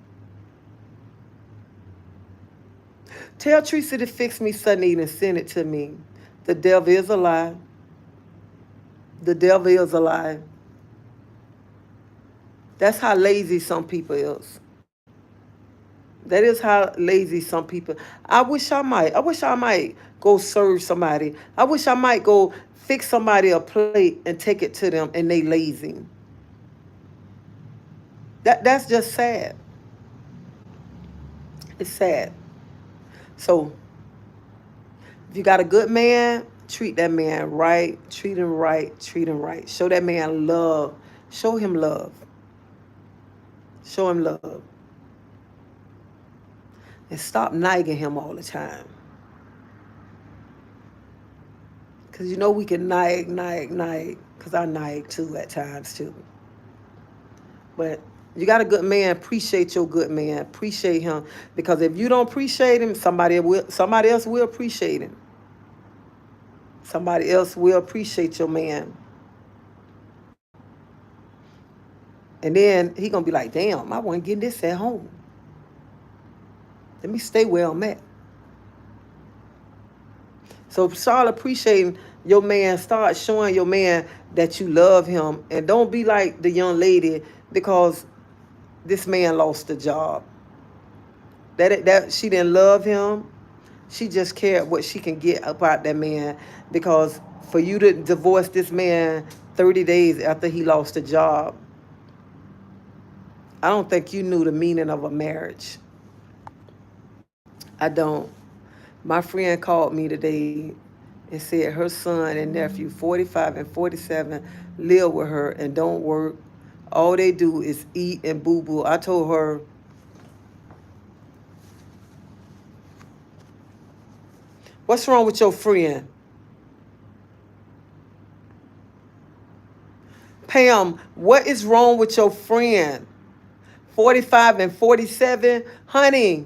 Tell Tracy to fix me Sunday and send it to me. The devil is a lie. The devil is a lie. That's how lazy some people is. That is how lazy some people. I wish I might go serve somebody. I wish I might go fix somebody a plate and take it to them and they lazy. That's just sad. It's sad. So if you got a good man, treat that man right. Treat him right. Treat him right. Show that man love. Show him love. Show him love. And stop nagging him all the time. Because you know we can nag. Because I nag too at times too. But you got a good man, appreciate your good man. Appreciate him. Because if you don't appreciate him, somebody else will appreciate him. Somebody else will appreciate your man. And then he gonna be like, damn, I wasn't getting this at home. Let me stay where I'm at. So start appreciating your man. Start showing your man that you love him. And don't be like the young lady because this man lost the job. That she didn't love him. She just cared what she can get about that man. Because for you to divorce this man 30 days after he lost the job, I don't think you knew the meaning of a marriage. I don't. My friend called me today and said her son and nephew, 45 and 47, live with her and don't work. All they do is eat and boo boo. I told her, what's wrong with your friend? Pam, what is wrong with your friend? 45 and 47? Honey,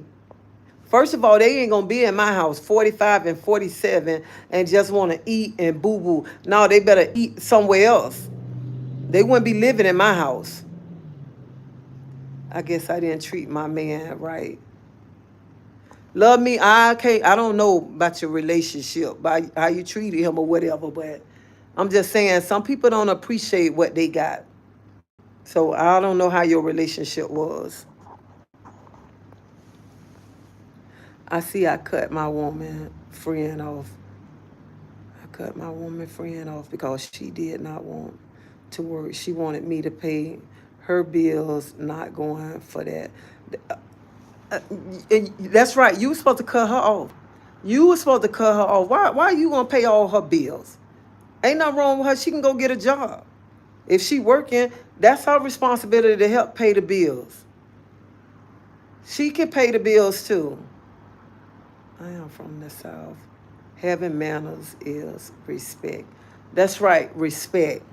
first of all, they ain't gonna be in my house 45 and 47 and just want to eat and boo boo. No, they better eat somewhere else. They wouldn't be living in my house. I guess I didn't treat my man right. Love me, I don't know about your relationship, by how you treated him or whatever, but I'm just saying some people don't appreciate what they got. So I don't know how your relationship was. I see I cut my woman friend off. I cut my woman friend off because she did not want to work. She wanted me to pay her bills, not going for that. Uh, that's right. You were supposed to cut her off. You were supposed to cut her off. Why are you gonna pay all her bills? Ain't nothing wrong with her. She can go get a job. If she working, that's her responsibility to help pay the bills. She can pay the bills too. I am from the South. Having manners is respect. That's right, respect.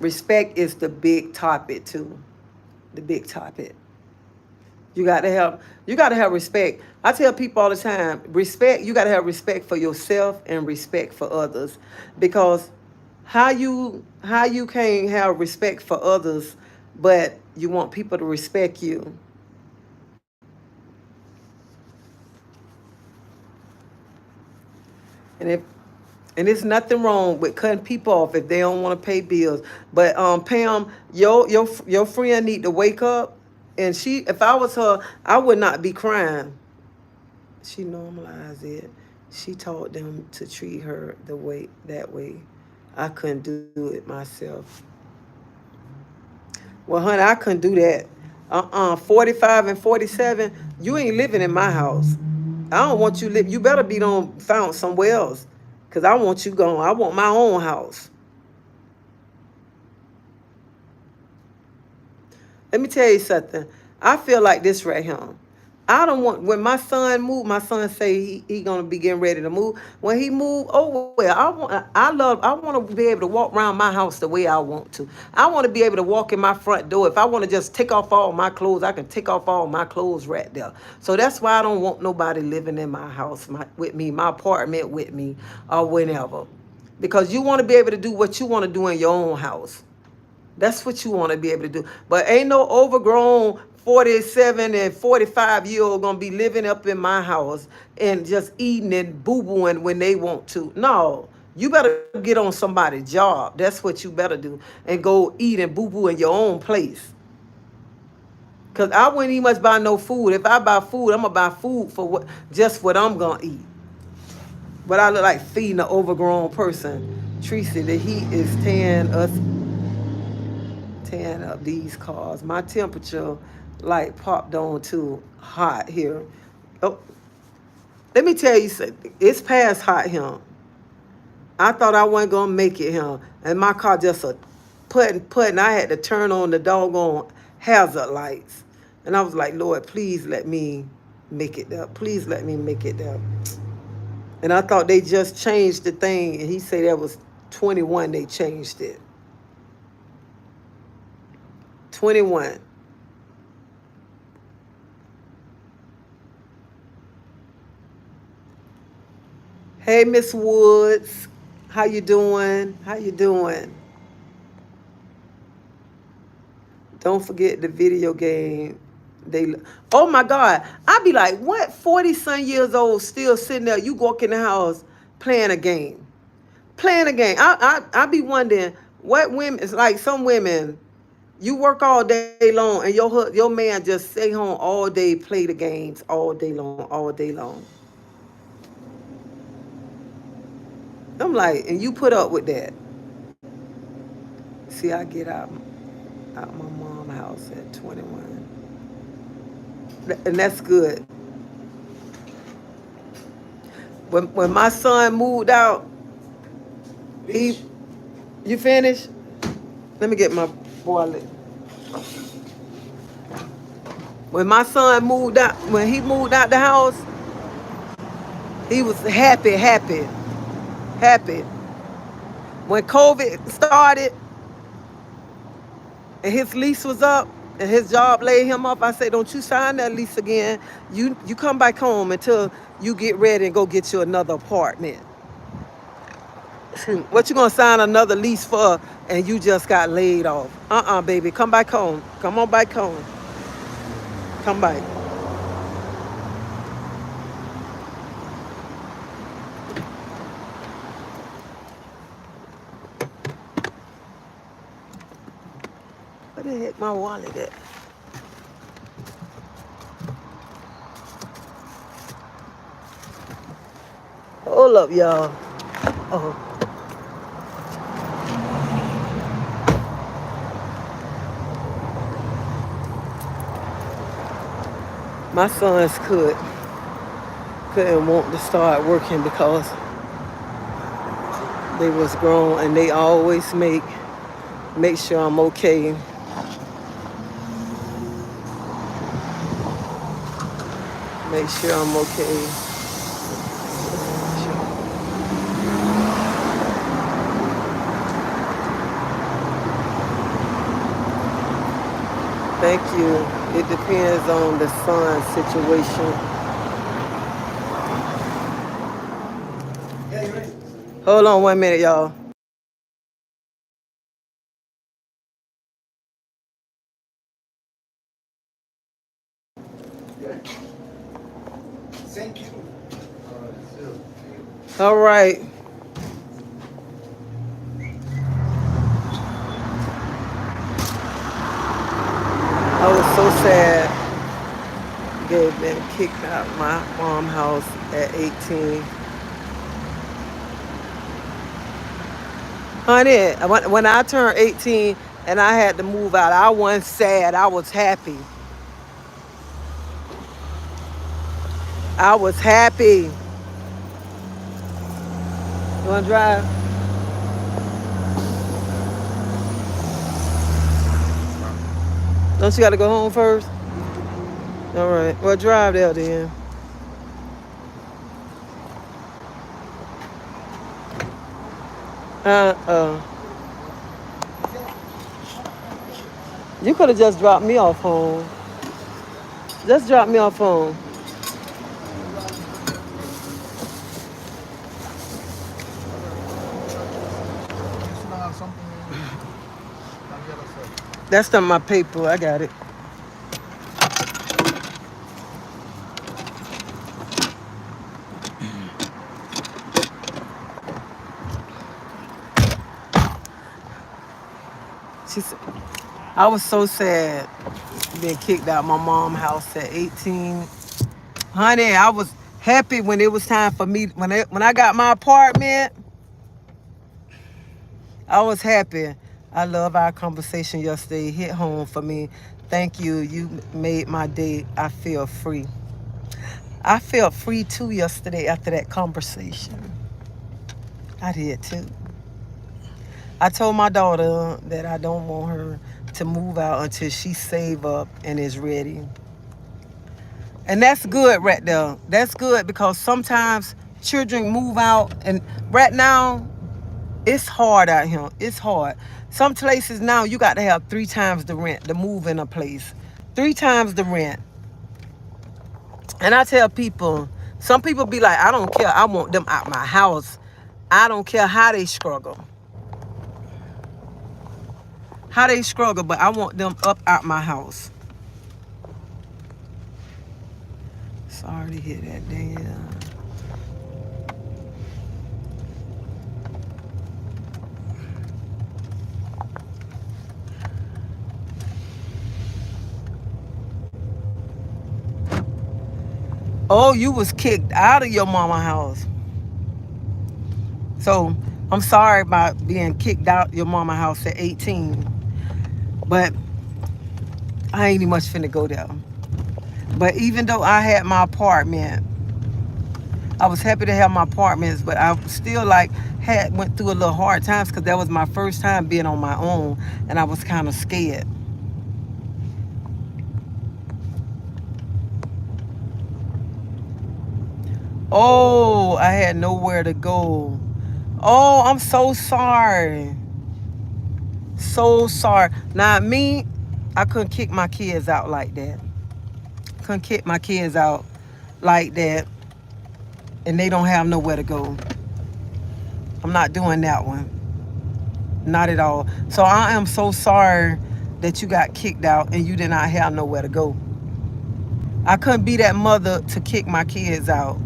Respect is the big topic too. The big topic. You got to have respect. I tell people all the time, respect, you got to have respect for yourself and respect for others. Because how you can't have respect for others but you want people to respect you. And if and there's nothing wrong with cutting people off if they don't want to pay bills. But Pam, your friend need to wake up. And she, if I was her, I would not be crying. She normalized it. She taught them to treat her the way that way. I couldn't do it myself. Well, honey, I couldn't do that. 45 and 47, you ain't living in my house. I don't want you live. You better be on found somewhere else, cause I want you gone. I want my own house. Let me tell you something. I feel like this right here. I don't want when my son move. My son say he gonna be getting ready to move. When he move, oh well, I want to be able to walk around my house the way I want to. I want to be able to walk in my front door. If I want to just take off all my clothes, I can take off all my clothes right there. So that's why I don't want nobody living in my house with me, my apartment with me, or whenever. Because you want to be able to do what you want to do in your own house. That's what you want to be able to do. But ain't no overgrown 47 and 45-year-old gonna be living up in my house and just eating and boo-booing when they want to. No. You better get on somebody's job. That's what you better do. And go eat and boo-boo in your own place. Cause I wouldn't even much buy no food. If I buy food, I'm gonna buy food for what I'm gonna eat. But I look like feeding an overgrown person. Tracy, the heat is tearing up these cars. My temperature like popped on too hot here. Oh, let me tell you something. It's past hot here. I thought I wasn't gonna make it here, and my car just a putting. I had to turn on the doggone hazard lights, and I was like, Lord, please let me make it up. Please let me make it up. And I thought they just changed the thing, and he said that was 21. They changed it. 21. Hey, Miss Woods, how you doing? How you doing? Don't forget the video game. They, oh my God, I be like, what? 40 some years old still sitting there? You walk in the house playing a game, playing a game. I be wondering what women. It's like some women. You work all day long, and your man just stay home all day, play the games all day long, all day long. I'm like, and you put up with that. See, I get out my mom's house at 21, and that's good. When my son moved out, he, Bitch. you finished? Let me get my wallet. When my son moved out, when he moved out the house, he was happy, happy, happy. When COVID started and his lease was up and his job laid him off, I said, don't you sign that lease again. You come back home until you get ready and go get you another apartment. What you gonna sign another lease for and you just got laid off? Baby, come back home. Come on back home. Come back. Where the heck my wallet at? Hold up, y'all. Oh, my sons couldn't want to start working because they was grown and they always make sure I'm okay. Make sure I'm okay. Thank you. It depends on the sun situation. Hold on 1 minute, y'all. Thank you. All right. I was so sad. Gave been kicked out of my mom's house at 18. Honey, when I turned 18 and I had to move out, I wasn't sad. I was happy. I was happy. You want to drive? Don't you got to go home first? All right. Well, drive there then. Uh-uh. You could have just dropped me off home. Just drop me off home. That's not my paper. I got it. She said, I was so sad being kicked out of my mom's house at 18. Honey, I was happy when it was time for me. When I got my apartment, I was happy. I love our conversation yesterday. It hit home for me. Thank you. You made my day. I feel free. I felt free too yesterday after that conversation. I did too. I told my daughter that I don't want her to move out until she save up and is ready. And that's good right there. That's good because sometimes children move out and right now it's hard out here. It's hard. Some places now you got to have 3 times the rent to move in a place. 3 times the rent. And I tell people, some people be like, I don't care. I want them out my house. I don't care how they struggle. How they struggle, but I want them up out my house. Sorry to hear that, damn. Oh, you was kicked out of your mama house. So I'm sorry about being kicked out your mama house at 18. But I ain't even much finna go there. But even though I had my apartment, I was happy to have my apartments, but I still went through a little hard times because that was my first time being on my own and I was kind of scared. Oh, I had nowhere to go. Oh, I'm so sorry. So sorry. Now me, I couldn't kick my kids out like that. Couldn't kick my kids out like that and they don't have nowhere to go. I'm not doing that one. Not at all. So I am so sorry that you got kicked out and you did not have nowhere to go. I couldn't be that mother to kick my kids out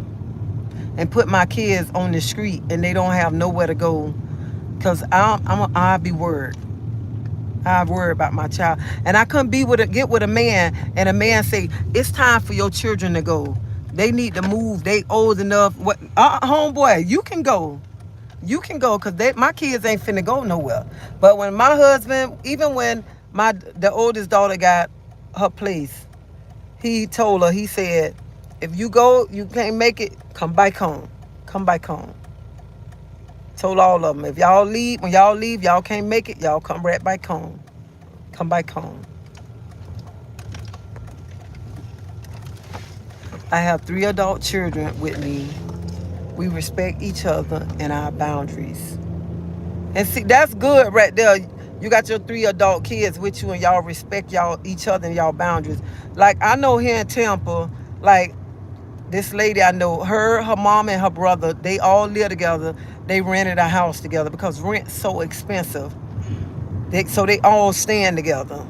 and put my kids on the street and they don't have nowhere to go because I'll be worried. I worry about my child. And I couldn't get with a man and a man say, it's time for your children to go. They need to move. They old enough. What? Homeboy, you can go. You can go because my kids ain't finna go nowhere. But when my husband, even when the oldest daughter got her place, he told her, he said, if you go, you can't make it, come back home. Come back home. Told all of them, if y'all leave, when y'all leave, y'all can't make it, y'all come right back home. Come back home. I have 3 adult children with me. We respect each other and our boundaries. And see, that's good right there. You got your 3 adult kids with you, and y'all respect y'all each other and y'all boundaries. Like I know here in Tampa, like this lady I know, her mom and her brother, they all live together. They rented a house together because rent's so expensive. So they all stand together.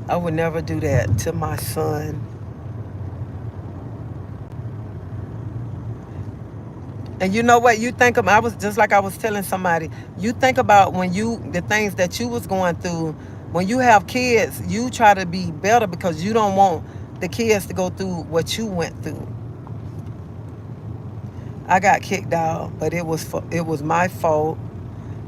I would never do that to my son. And you know what? You think about, I was just like I was telling somebody, you think about when the things that you was going through, when you have kids, you try to be better because you don't want the kids to go through what you went through. I got kicked out, but it was my fault.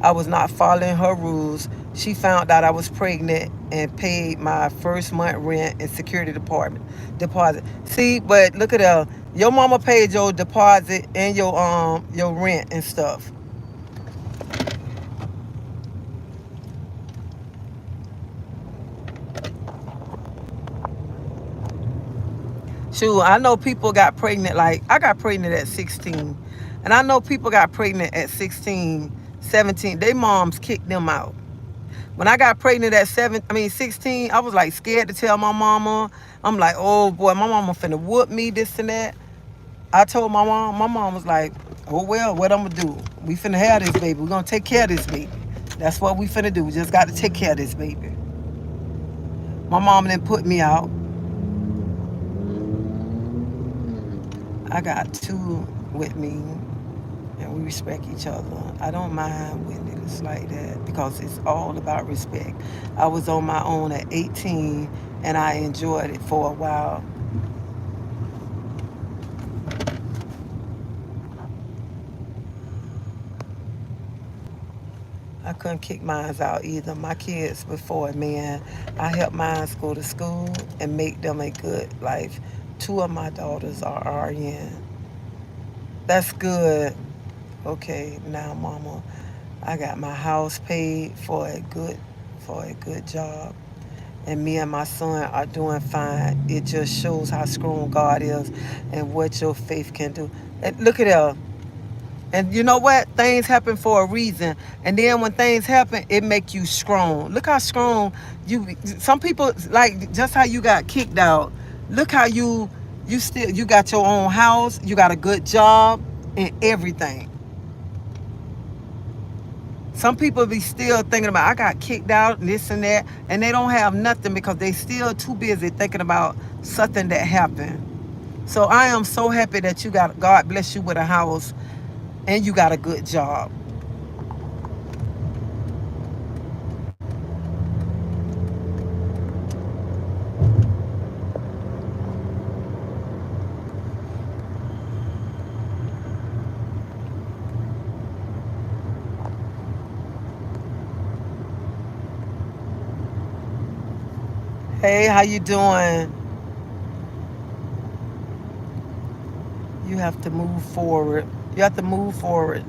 I was not following her rules. She found out I was pregnant and paid my first month rent and security deposit. See, but look at her. Your mama paid your deposit and your rent and stuff. Shoot, I know people got pregnant. Like I got pregnant at 16, and I know people got pregnant at 16, 17. They moms kicked them out. When I got pregnant at 16, I was like scared to tell my mama. I'm like, oh boy, my mama finna whoop me, this and that. I told my mom. My mom was like, oh well, what I'm gonna do? We finna have this baby. We're gonna take care of this baby. That's what we finna do. We just got to take care of this baby. My mom then put me out. I got two with me, and we respect each other. I don't mind when it's like that because it's all about respect. I was on my own at 18, and I enjoyed it for a while. I couldn't kick mines out either. My kids before, man, I helped mines go to school and make them a good life. Two of my daughters are RN. That's good. Okay, now mama, I got my house paid for a good job. And me and my son are doing fine. It just shows how strong God is and what your faith can do. And look at her. And you know what? Things happen for a reason. And then when things happen, it make you strong. Look how strong you. Some people like just how you got kicked out. Look how you got your own house. You got a good job and everything. Some people be still thinking about I got kicked out and this and that, and they don't have nothing because they still too busy thinking about something that happened. So I am so happy that you got God bless you with a house and you got a good job. Hey, how you doing? You have to move forward. You have to move forward.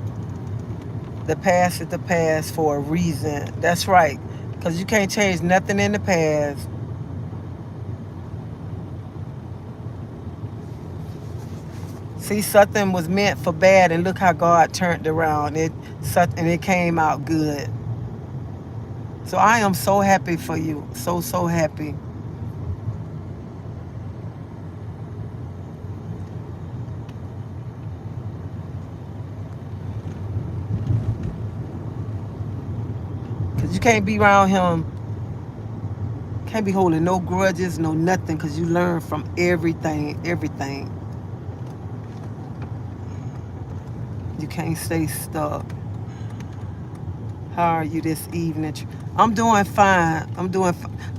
The past is the past for a reason. That's right. Because you can't change nothing in the past. See, something was meant for bad, and look how God turned around. It came out good. So I am so happy for you. So, so happy. Because you can't be around him. Can't be holding no grudges, no nothing, because you learn from everything, everything. You can't stay stuck. How are you this evening? I'm doing fine.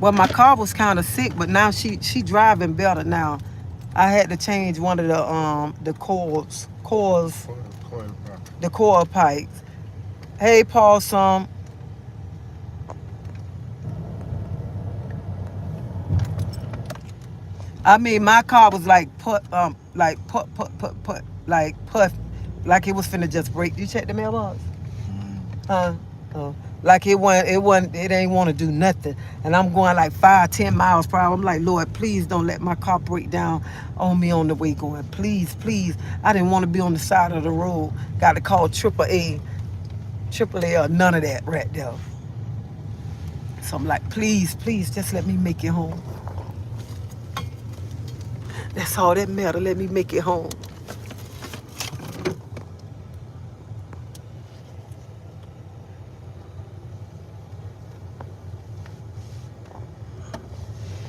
Well, my car was kind of sick, but now she driving better now. I had to change one of the the coil pipes. Hey, Paul, I mean, my car was like puff, like it was finna just break. You check the mailbox? Huh? Oh. Like it ain't want to do nothing. And I'm going like 5, 10 miles per hour. I'm like, Lord, please don't let my car break down on me on the way going. Please, please. I didn't want to be on the side of the road. Got to call triple A or none of that right there. So I'm like, please, please, just let me make it home. That's all that matter. Let me make it home.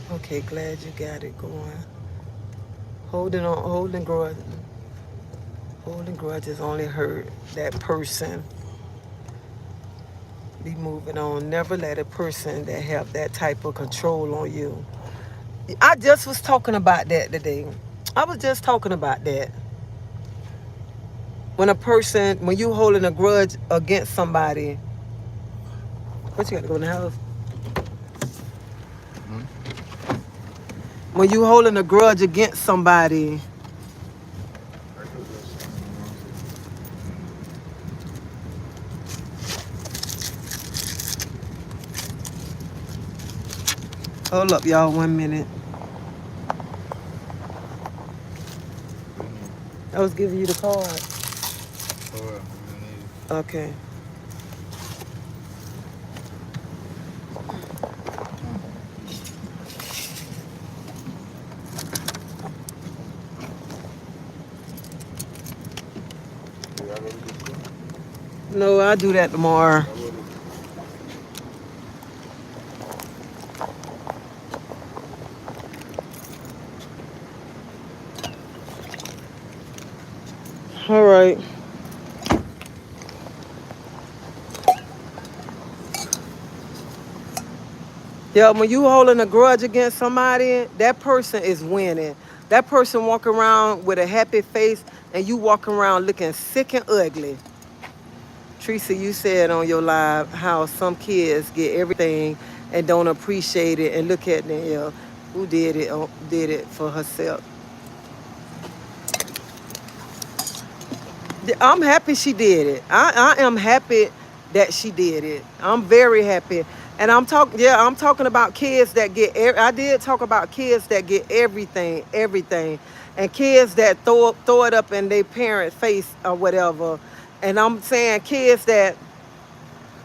Okay, glad you got it going. Holding on, holding grudges only hurt that person. Be moving on. Never let a person that have that type of control on you. I just was talking about that today. I was just talking about that. When you holding a grudge against somebody, what you got to go in the house? When you holding a grudge against somebody, hold up, y'all, 1 minute. I was giving you the card. Okay. No, I'll do that tomorrow. All right. Yeah, when you holding a grudge against somebody, that person is winning. That person walk around with a happy face, and you walk around looking sick and ugly. Teresa, you said on your live how some kids get everything and don't appreciate it, and look at them, who did it for herself. I'm happy she did it. I am happy that she did it. I'm very happy. And I'm talking about kids that I did talk about kids that get everything. And kids that throw it up in their parents' face or whatever. And I'm saying kids that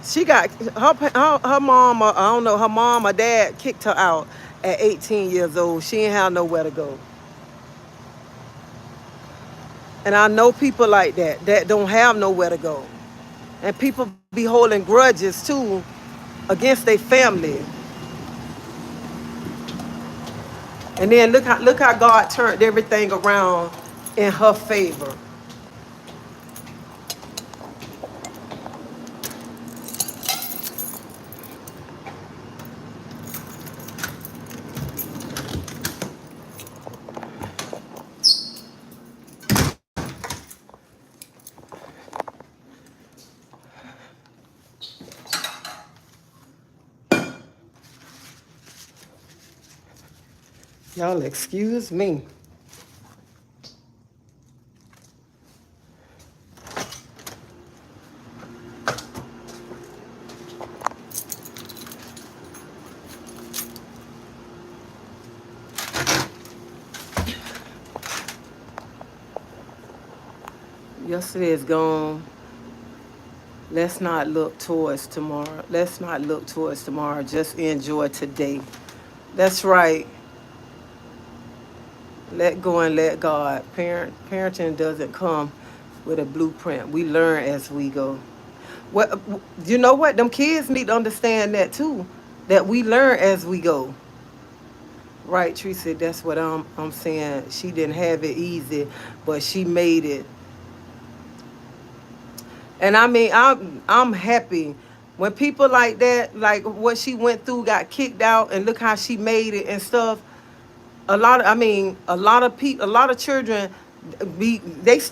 she got, her mom, or, I don't know, her mom or dad kicked her out at 18 years old. She ain't have nowhere to go. And I know people like that don't have nowhere to go. And people be holding grudges too against their family. And then look how God turned everything around in her favor. Y'all excuse me. Yesterday is gone. Let's not look towards tomorrow. Let's not look towards tomorrow. Just enjoy today. That's right. Let go and let God. Parenting doesn't come with a blueprint. We learn as we go. What you know what? Them kids need to understand that too. That we learn as we go. Right, Teresa, that's what I'm saying. She didn't have it easy, but she made it. And I mean, I'm happy when people like that, like what she went through, got kicked out, and look how she made it and stuff. A lot of people, a lot of children,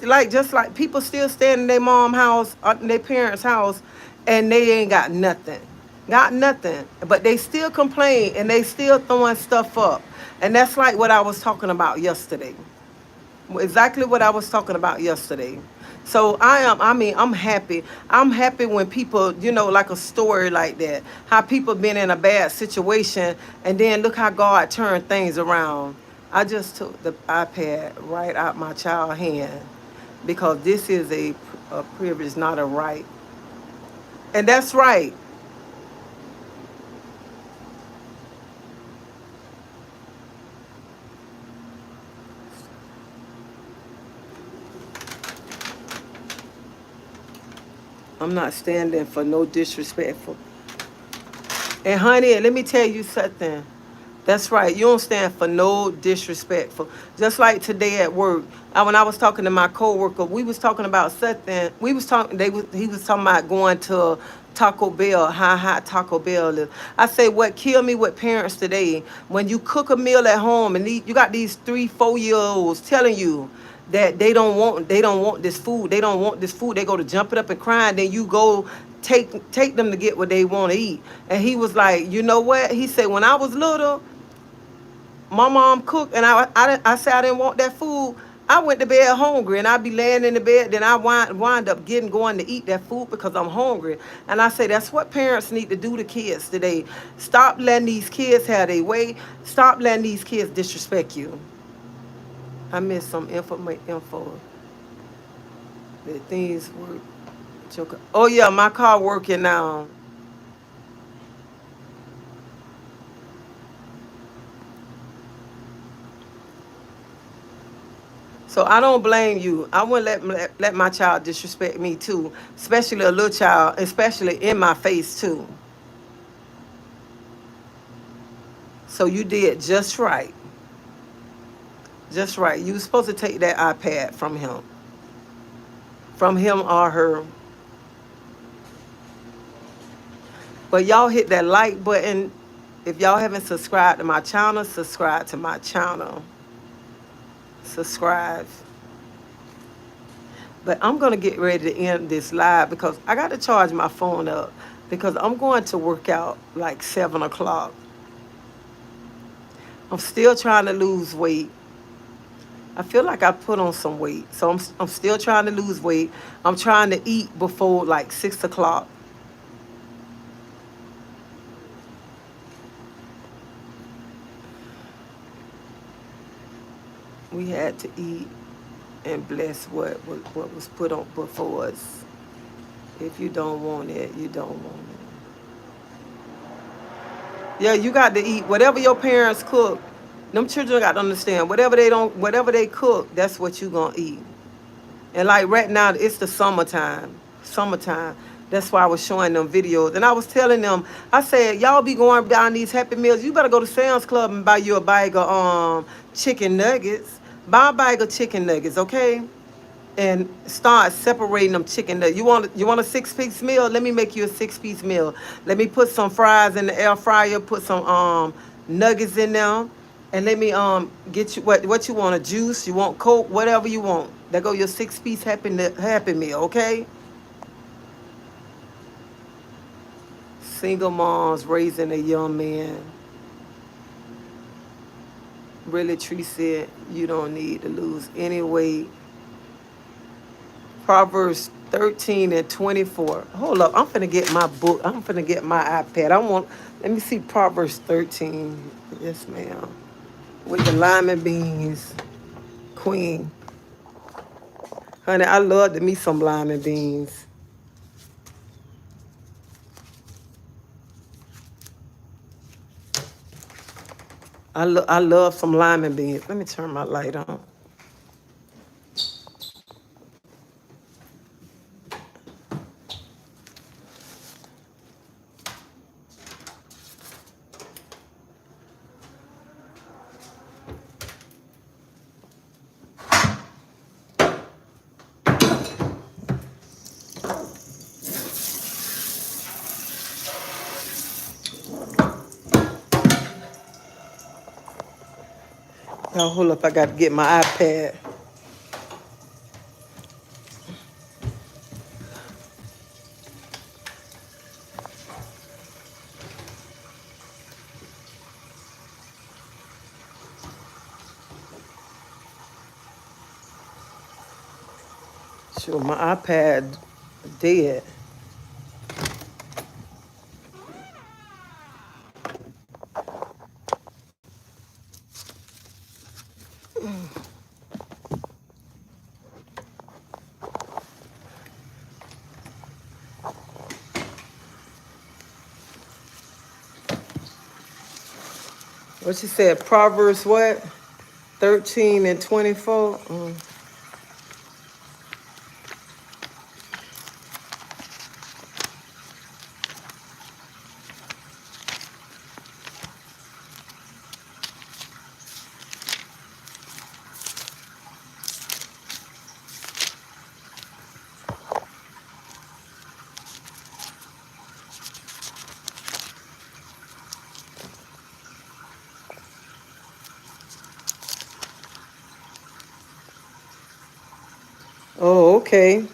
like just like people still staying in their mom house, their parents' house, and they ain't got nothing. But they still complain and they still throwing stuff up, and that's like what I was talking about yesterday. Exactly what I was talking about yesterday. So I'm happy. I'm happy when people, like a story like that, how people been in a bad situation and then look how God turned things around. I just took the iPad right out my child's hand because this is a privilege, not a right. And that's right. I'm not standing for no disrespectful. And honey, let me tell you something. That's right. You don't stand for no disrespectful. Just like today at work, when I was talking to my coworker, we was talking about something. We was talking. He was talking about going to Taco Bell. How hot Taco Bell is. I say what killed me with parents today when you cook a meal at home and you got these 3, 4 year olds telling you that they don't want this food. They don't want this food. They go to jump it up and crying. Then you go take them to get what they want to eat. And he was like, you know what? He said when I was little, my mom cooked, and I said I didn't want that food. I went to bed hungry, and I'd be laying in the bed. Then I wind up going to eat that food because I'm hungry. And I say that's what parents need to do to kids today. Stop letting these kids have their way. Stop letting these kids disrespect you. I missed some info that things work. Oh yeah, my car working now. So I don't blame you. I wouldn't let my child disrespect me too, especially a little child, especially in my face too. So you did just right. Just right. You was supposed to take that iPad from him or her. But y'all hit that like button. If y'all haven't subscribed to my channel, subscribe to my channel. Subscribe. But I'm gonna get ready to end this live because I got to charge my phone up because I'm going to work out like 7 o'clock. I'm still trying to lose weight. I feel like I put on some weight. So I'm still trying to lose weight. I'm trying to eat before like 6 o'clock. We had to eat and bless what was put on before us. If you don't want it, you don't want it. Yeah, you got to eat whatever your parents cook. Them children got to understand whatever they cook, that's what you gonna eat. And like right now, it's the summertime. Summertime. That's why I was showing them videos. And I was telling them, I said, y'all be going down these Happy Meals. You better go to Sam's Club and buy you a bag of chicken nuggets. Buy a bag of chicken nuggets, okay? And start separating them chicken nuggets. You want a 6 piece meal? Let me make you a 6 piece meal. Let me put some fries in the air fryer, put some nuggets in there. And let me get you what you want, a juice, you want Coke, whatever you want. There go your 6 piece happy meal, okay? Single moms raising a young man. Really, Tree said you don't need to lose any weight. Proverbs 13 and 24. Hold up, I'm finna get my book. I'm finna get my iPad. Let me see Proverbs 13. Yes, ma'am. With the lima beans, queen. Honey, I love to meet some lima beans. I love some lima beans. Let me turn my light on. Now, hold up, I got to get my iPad. Sure, my iPad dead. What you said? Proverbs what? 13 and 24. Oh, okay.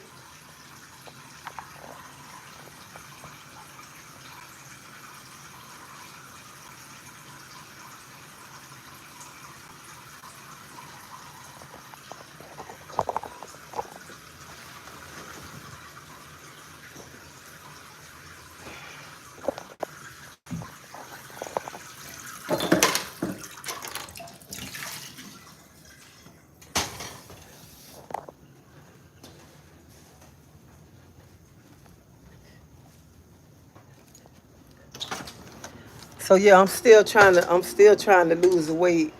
So yeah, I'm still trying to lose the weight.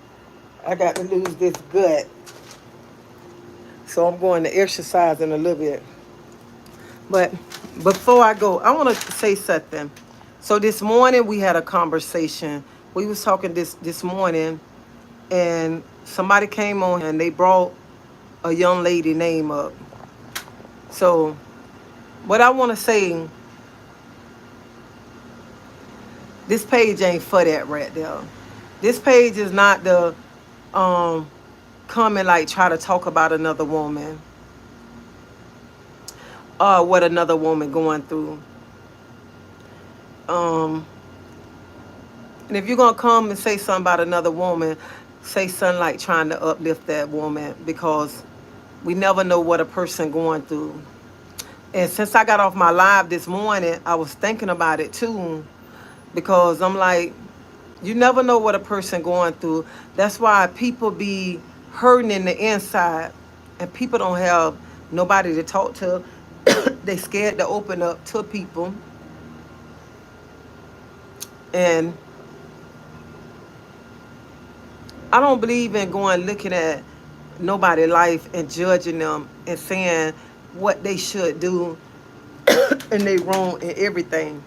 I got to lose this gut. So I'm going to exercise in a little bit. But before I go, I want to say something. So this morning we had a conversation. We was talking this morning, and somebody came on and they brought a young lady name up. So what I want to say, this page ain't for that right there. This page is not the um come and like try to talk about another woman or what another woman going through. Um and if you're gonna come and say something about another woman, say something like trying to uplift that woman, because we never know what a person going through. And since I got off my live this morning, I was thinking about it too, because I'm like, you never know what a person going through. That's why people be hurting in the inside, and people don't have nobody to talk to. They scared to open up to people, and I don't believe in going looking at nobody' life and judging them and saying what they should do and they wrong in everything.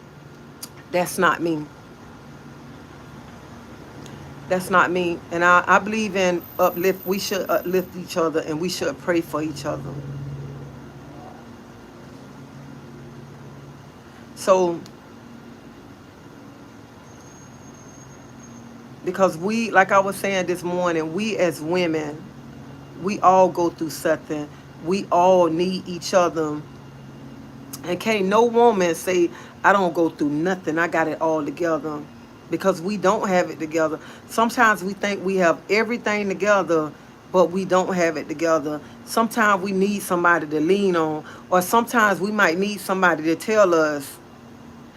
That's not me. That's not me. And I believe in uplift. We should uplift each other and we should pray for each other. So, because we, like I was saying this morning, we as women, we all go through something. We all need each other. And can't no woman say, I don't go through nothing. I got it all together. Because we don't have it together. Sometimes we think we have everything together, but we don't have it together. Sometimes we need somebody to lean on. Or sometimes we might need somebody to tell us,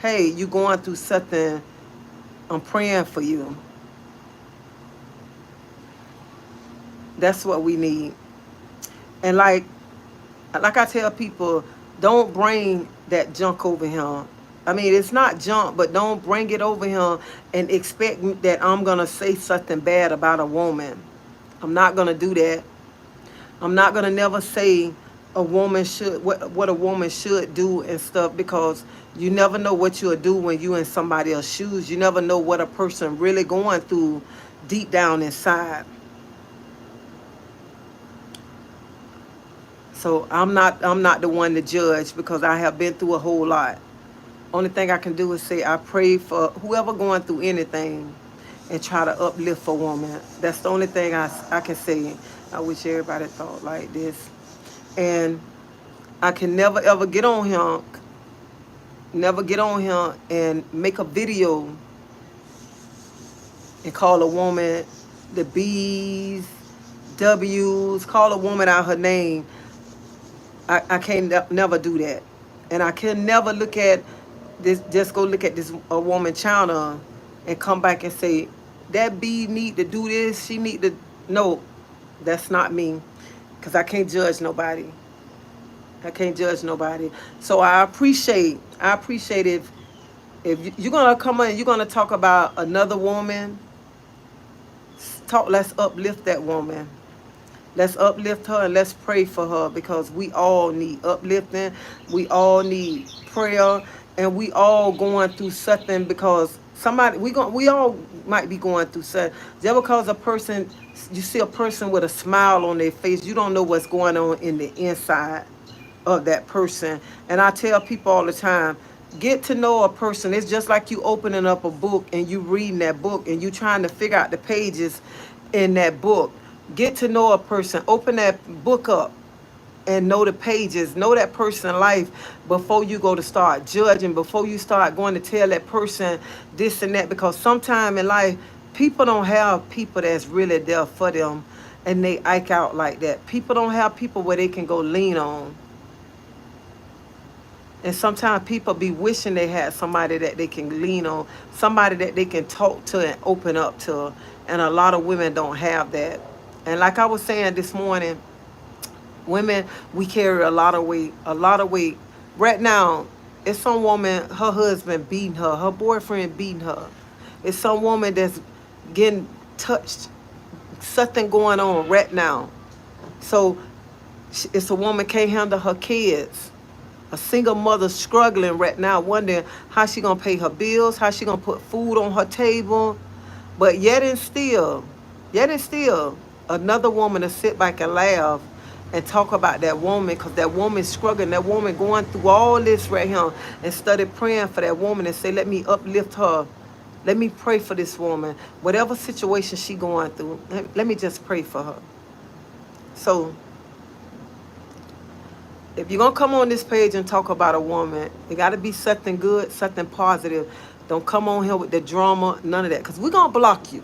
hey, you going through something. I'm praying for you. That's what we need. And like I tell people, don't bring that junk over here. I mean, it's not junk, but don't bring it over here and expect that I'm going to say something bad about a woman. I'm not going to do that. I'm not going to never say a woman should, what a woman should do and stuff, because you never know what you'll do when you in somebody else's shoes. You never know what a person really going through deep down inside. So I'm not the one to judge, because I have been through a whole lot. Only thing I can do is say I pray for whoever going through anything and try to uplift a woman. That's the only thing I can say. I wish everybody thought like this. And I can never get on here and make a video and call a woman the B's, W's, call a woman out her name. I can't never do that. And I can never look at this, just go look at this a woman China and come back and say, that B need to do this, she need to, no, that's not me. Because I can't judge nobody. I can't judge nobody. So I appreciate if you're gonna come in, you're gonna talk about another woman, talk, let's uplift that woman. Let's uplift her and let's pray for her because we all need uplifting. We all need prayer, and we all going through something because somebody we all might be going through something. Just because a person, you see a person with a smile on their face, you don't know what's going on in the inside of that person. And I tell people all the time, get to know a person. It's just like you opening up a book and you reading that book and you trying to figure out the pages in that book. Get to know a person. Open that book up and know the pages, know that person's life before you go to start judging, before you start going to tell that person this and that. Because sometime in life, people don't have people that's really there for them and they act out like that. People don't have people where they can go lean on. And sometimes people be wishing they had somebody that they can lean on, somebody that they can talk to and open up to. And a lot of women don't have that. And like I was saying this morning, women, we carry a lot of weight, a lot of weight. Right now, it's some woman, her husband beating her, her boyfriend beating her. It's some woman that's getting touched, something going on right now. So it's a woman can't handle her kids. A single mother struggling right now, wondering how she gonna pay her bills, how she gonna put food on her table. But yet and still, another woman to sit back and laugh and talk about that woman, because that woman struggling, that woman going through all this right here, and started praying for that woman and say, let me uplift her. Let me pray for this woman. Whatever situation she going through, let me just pray for her. So if you're gonna come on this page and talk about a woman, it gotta be something good, something positive. Don't come on here with the drama, none of that. Because we're gonna block you.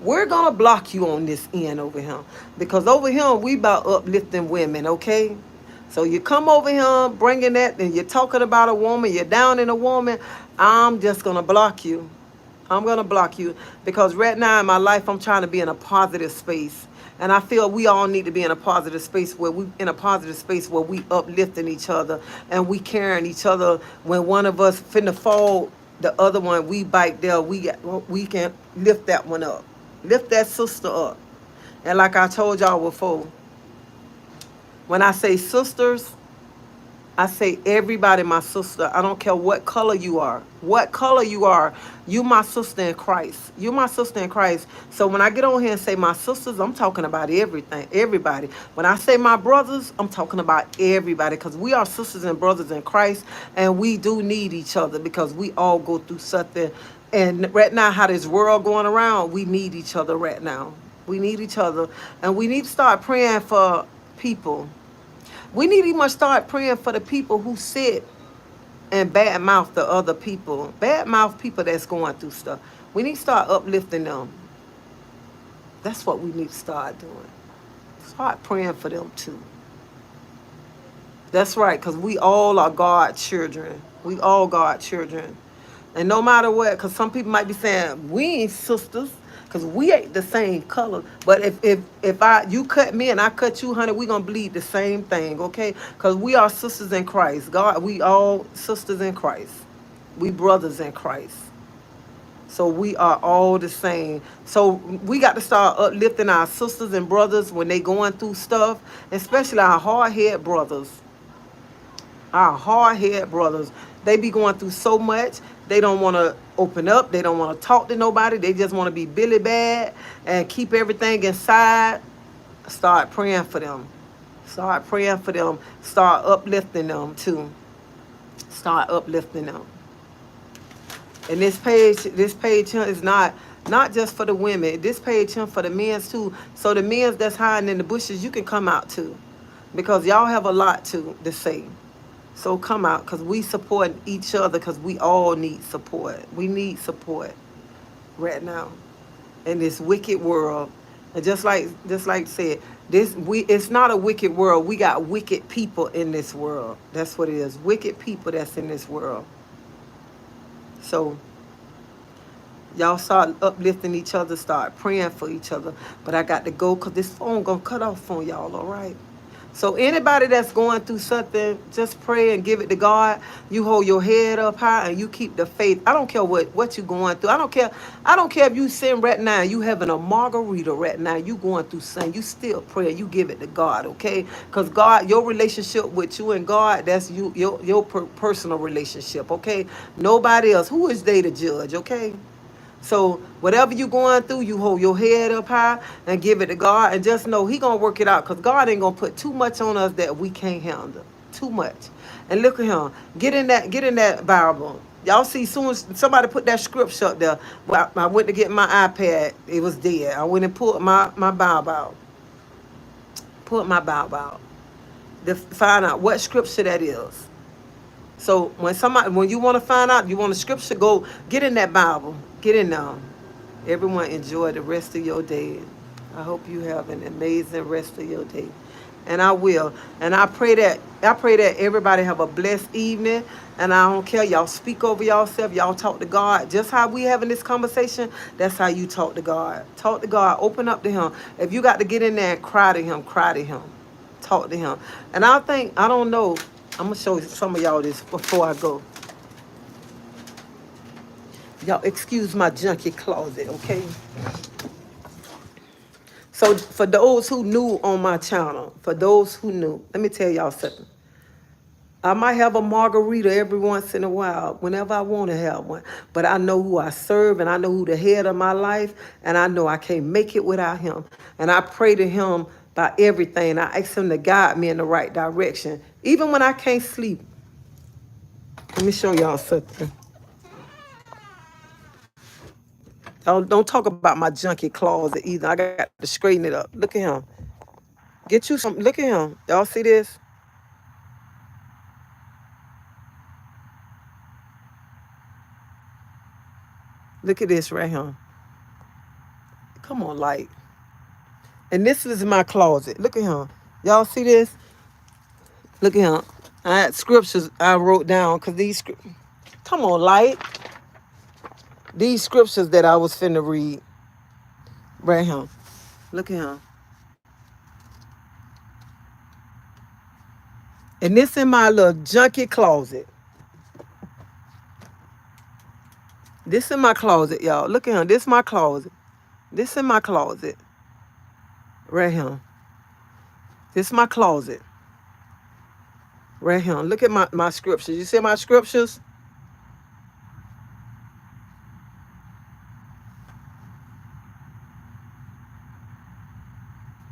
We're gonna block you on this end over here. Because over here, we about uplifting women, okay? So you come over here bringing that and you're talking about a woman, you're down in a woman, I'm just gonna block you. I'm gonna block you because right now in my life I'm trying to be in a positive space. And I feel we all need to be in a positive space where we uplifting each other and we carrying each other. When one of us finna fall, the other one we bite there, we can lift that one up. Lift that sister up. And like I told y'all before, when I say sisters, I say everybody my sister. I don't care what color you are. What color you are, you my sister in Christ. You my sister in Christ. So when I get on here and say my sisters, I'm talking about everything, everybody. When I say my brothers, I'm talking about everybody because we are sisters and brothers in Christ and we do need each other because we all go through something. And right now, how this world going around, we need each other right now. We need each other and we need to start praying for people. We need to even start praying for the people who sit and bad mouth the other people, bad mouth people that's going through stuff. We need to start uplifting them. That's what we need to start doing. Start praying for them too. That's right, because we all are God's children. We all God's children. And no matter what, because some people might be saying, we ain't sisters, because we ain't the same color. But if you cut me and I cut you, honey, we gonna bleed the same thing, okay? Because we are sisters in Christ. God, we all sisters in Christ. We brothers in Christ. So we are all the same. So we got to start uplifting our sisters and brothers when they going through stuff, especially our hard-headed brothers. Our hard-headed brothers, they be going through so much. They don't want to open up. They don't want to talk to nobody. They just want to be Billy Bad and keep everything inside. Start praying for them. Start praying for them. Start uplifting them too. Start uplifting them. And this page here is not just for the women. This page here for the men's too. So the men's that's hiding in the bushes, you can come out too, because y'all have a lot to say. So come out, because we support each other, because we all need support. We need support right now in this wicked world. And just like said, it's not a wicked world. We got wicked people in this world. That's what it is. Wicked people that's in this world. So y'all start uplifting each other, start praying for each other. But I got to go because this phone gonna cut off on y'all, all right? So anybody that's going through something, just pray and give it to God. You hold your head up high and you keep the faith. I don't care what you going through. I don't care if you sitting right now, you having a margarita right now, you going through something, you still pray, you give it to God, okay? Because God, your relationship with you and God, that's your personal relationship, okay? Nobody else. Who is they to judge, okay? So whatever you going through, you hold your head up high and give it to God, and just know He gonna work it out. Cause God ain't gonna put too much on us that we can't handle. Too much. And look at Him. Get in that Bible. Y'all see, soon as somebody put that scripture up there, well, I went to get my iPad. It was dead. I went and pulled my Bible out. Pulled my Bible out to find out what scripture that is. So when you want to find out, you want a scripture, go get in that Bible. Get in there. Everyone enjoy the rest of your day. I hope you have an amazing rest of your day. And I will. And I pray that everybody have a blessed evening. And I don't care. Y'all speak over yourself. Y'all talk to God. Just how we having this conversation, that's how you talk to God. Talk to God. Open up to Him. If you got to get in there and cry to Him, cry to Him. Talk to Him. And I don't know. I'm going to show some of y'all this before I go. Y'all excuse my junky closet, okay? So for those who new on my channel, for those who new, let me tell y'all something. I might have a margarita every once in a while, whenever I want to have one. But I know who I serve, and I know who the head of my life, and I know I can't make it without Him. And I pray to Him by everything. I ask Him to guide me in the right direction. Even when I can't sleep. Let me show y'all something. Don't talk about my junky closet either. I got to straighten it up. Look at him. Get you some. Look at him. Y'all see this? Look at this right here. Come on, light. And this is my closet. Look at him. Y'all see this? Look at him. I had scriptures I wrote down because come on, light. These scriptures that I was finna read right here. Look at him. And this in my little junky closet. This in my closet, y'all. Look at him. This my closet. This in my closet. Right here. This is my closet. Right here. Look at my scriptures. You see my scriptures?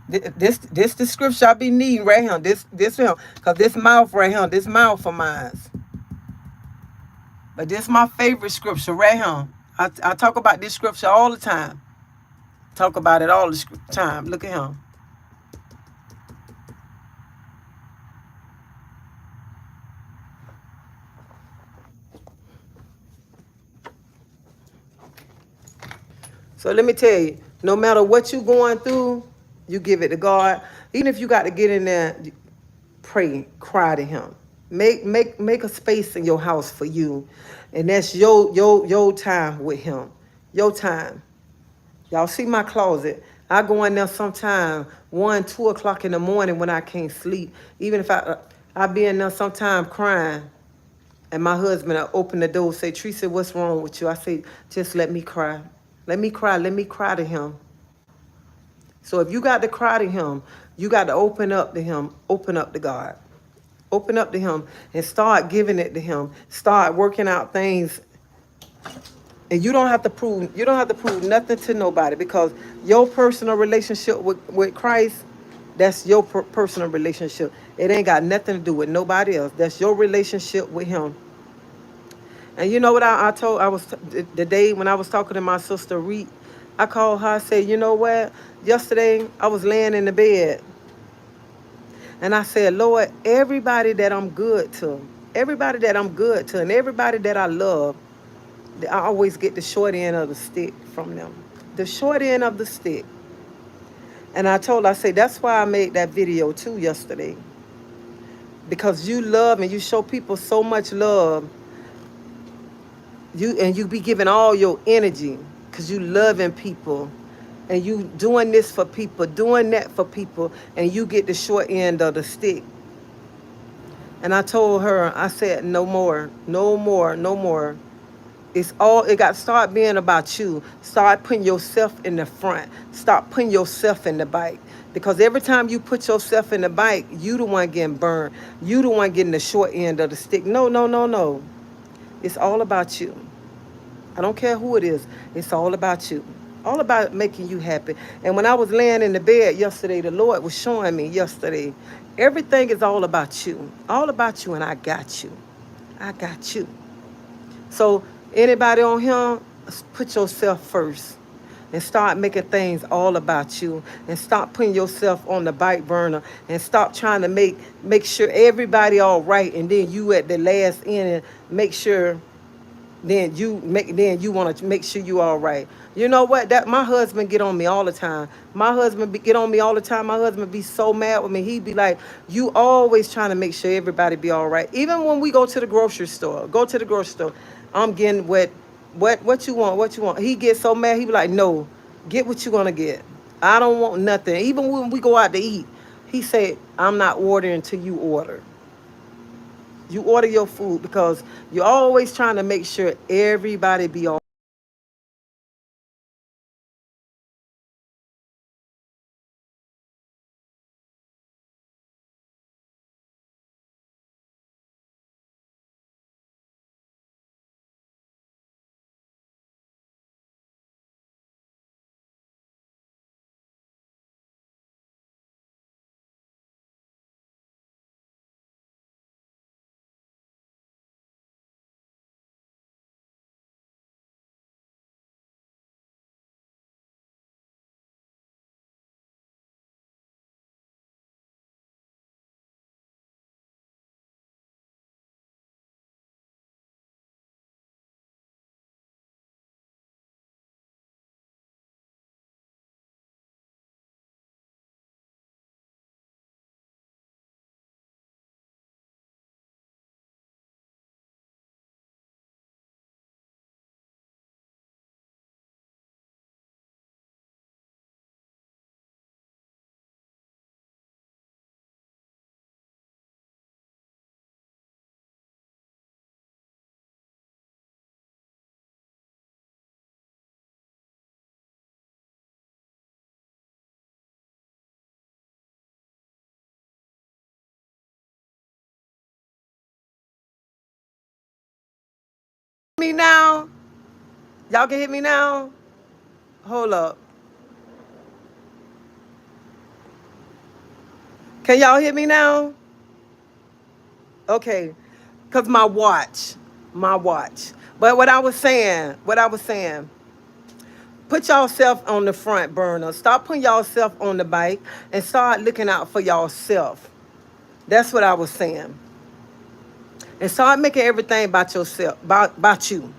This the scripture I be needing right here. This here. Cause this mouth right here, this mouth of mine. But this is my favorite scripture right here. I talk about this scripture all the time. Talk about it all the time. Look at him. So let me tell you, no matter what you going through, you give it to God. Even if you got to get in there, pray, cry to Him. Make a space in your house for you, and that's your time with Him. Your time. Y'all see my closet. I go in there sometime 1, 2 o'clock in the morning when I can't sleep. Even if I be in there sometime crying, and my husband will open the door, say, Teresa, what's wrong with you? I say, just let me cry. Let me cry. Let me cry to Him. So if you got to cry to Him, you got to open up to Him. Open up to God. Open up to Him and start giving it to Him. Start working out things. And you don't have to prove nothing to nobody, because your personal relationship with Christ, that's your personal relationship. It ain't got nothing to do with nobody else. That's your relationship with Him. And you know what I was the day when I was talking to my sister Reed, I called her. I said, you know what? Yesterday I was laying in the bed, and I said, Lord, everybody that I'm good to, and everybody that I love, I always get the short end of the stick from them. The short end of the stick. And I say, that's why I made that video too yesterday. Because you love and you show people so much love. You be giving all your energy because you loving people. And you doing this for people, doing that for people, and you get the short end of the stick. And I told her, I said, no more, no more, no more. It got to start being about you. Start putting yourself in the front. Start putting yourself in the bike. Because every time you put yourself in the bike, you the one getting burned. You the one getting the short end of the stick. No, no, no, no. It's all about you. I don't care who it is. It's all about you. All about making you happy. And when I was laying in the bed yesterday, the Lord was showing me yesterday, everything is all about you. All about you, and I got you. I got you. So anybody on here, put yourself first and start making things all about you and stop putting yourself on the bike burner and stop trying to make sure everybody all right and then you at the last end and make sure then you want to make sure you all right. You know what? That my husband get on me all the time. Get on me all the time. My husband be so mad with me. He be like, "You always trying to make sure everybody be all right." Even when we go to the grocery store, I'm getting what you want, what you want. He gets so mad. He be like, "No, get what you gonna get. I don't want nothing." Even when we go out to eat, he said, "I'm not ordering till you order." You order your food because you're always trying to make sure everybody be all me now. Y'all can hit me now. Hold up. Can y'all hear me now? Okay. Cause my watch. But what I was saying, put yourself on the front burner. Stop putting yourself on the bike and start looking out for yourself. That's what I was saying. And start making everything about yourself, about you,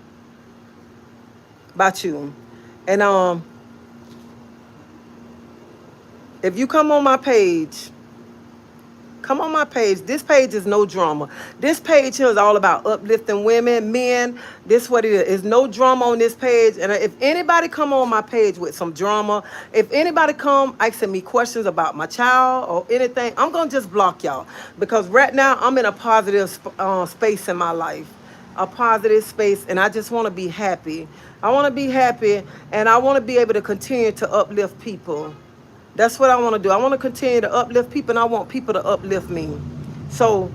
about you. And if you come on my page. This page is no drama. This page here is all about uplifting women, men. This what it is. There's no drama on this page. And if anybody come on my page with some drama, if anybody come asking me questions about my child or anything, I'm gonna just block y'all because right now I'm in a positive space in my life, a positive space, and I just want to be happy. I want to be happy, and I want to be able to continue to uplift people. That's what I want to do. I want to continue to uplift people, and I want people to uplift me. So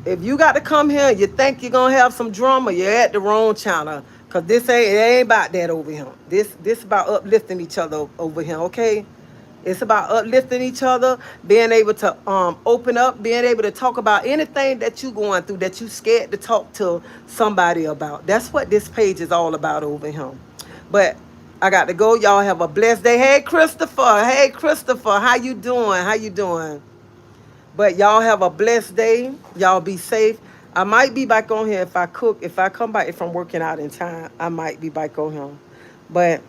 if you got to come here and you think you're going to have some drama, you're at the wrong channel. Because it ain't about that over here. This about uplifting each other over here, okay? It's about uplifting each other, being able to open up, being able to talk about anything that you going through that you scared to talk to somebody about. That's what this page is all about over here. But I got to go. Y'all have a blessed day. Hey, Christopher. Hey, Christopher. How you doing? How you doing? But y'all have a blessed day. Y'all be safe. I might be back on here if I cook. If I come back, if I'm working out in time, I might be back on here. But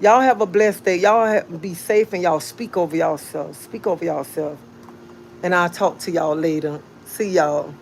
Y'all have a blessed day. Y'all be safe and y'all speak over yourself. Speak over yourself. And I'll talk to y'all later. See y'all.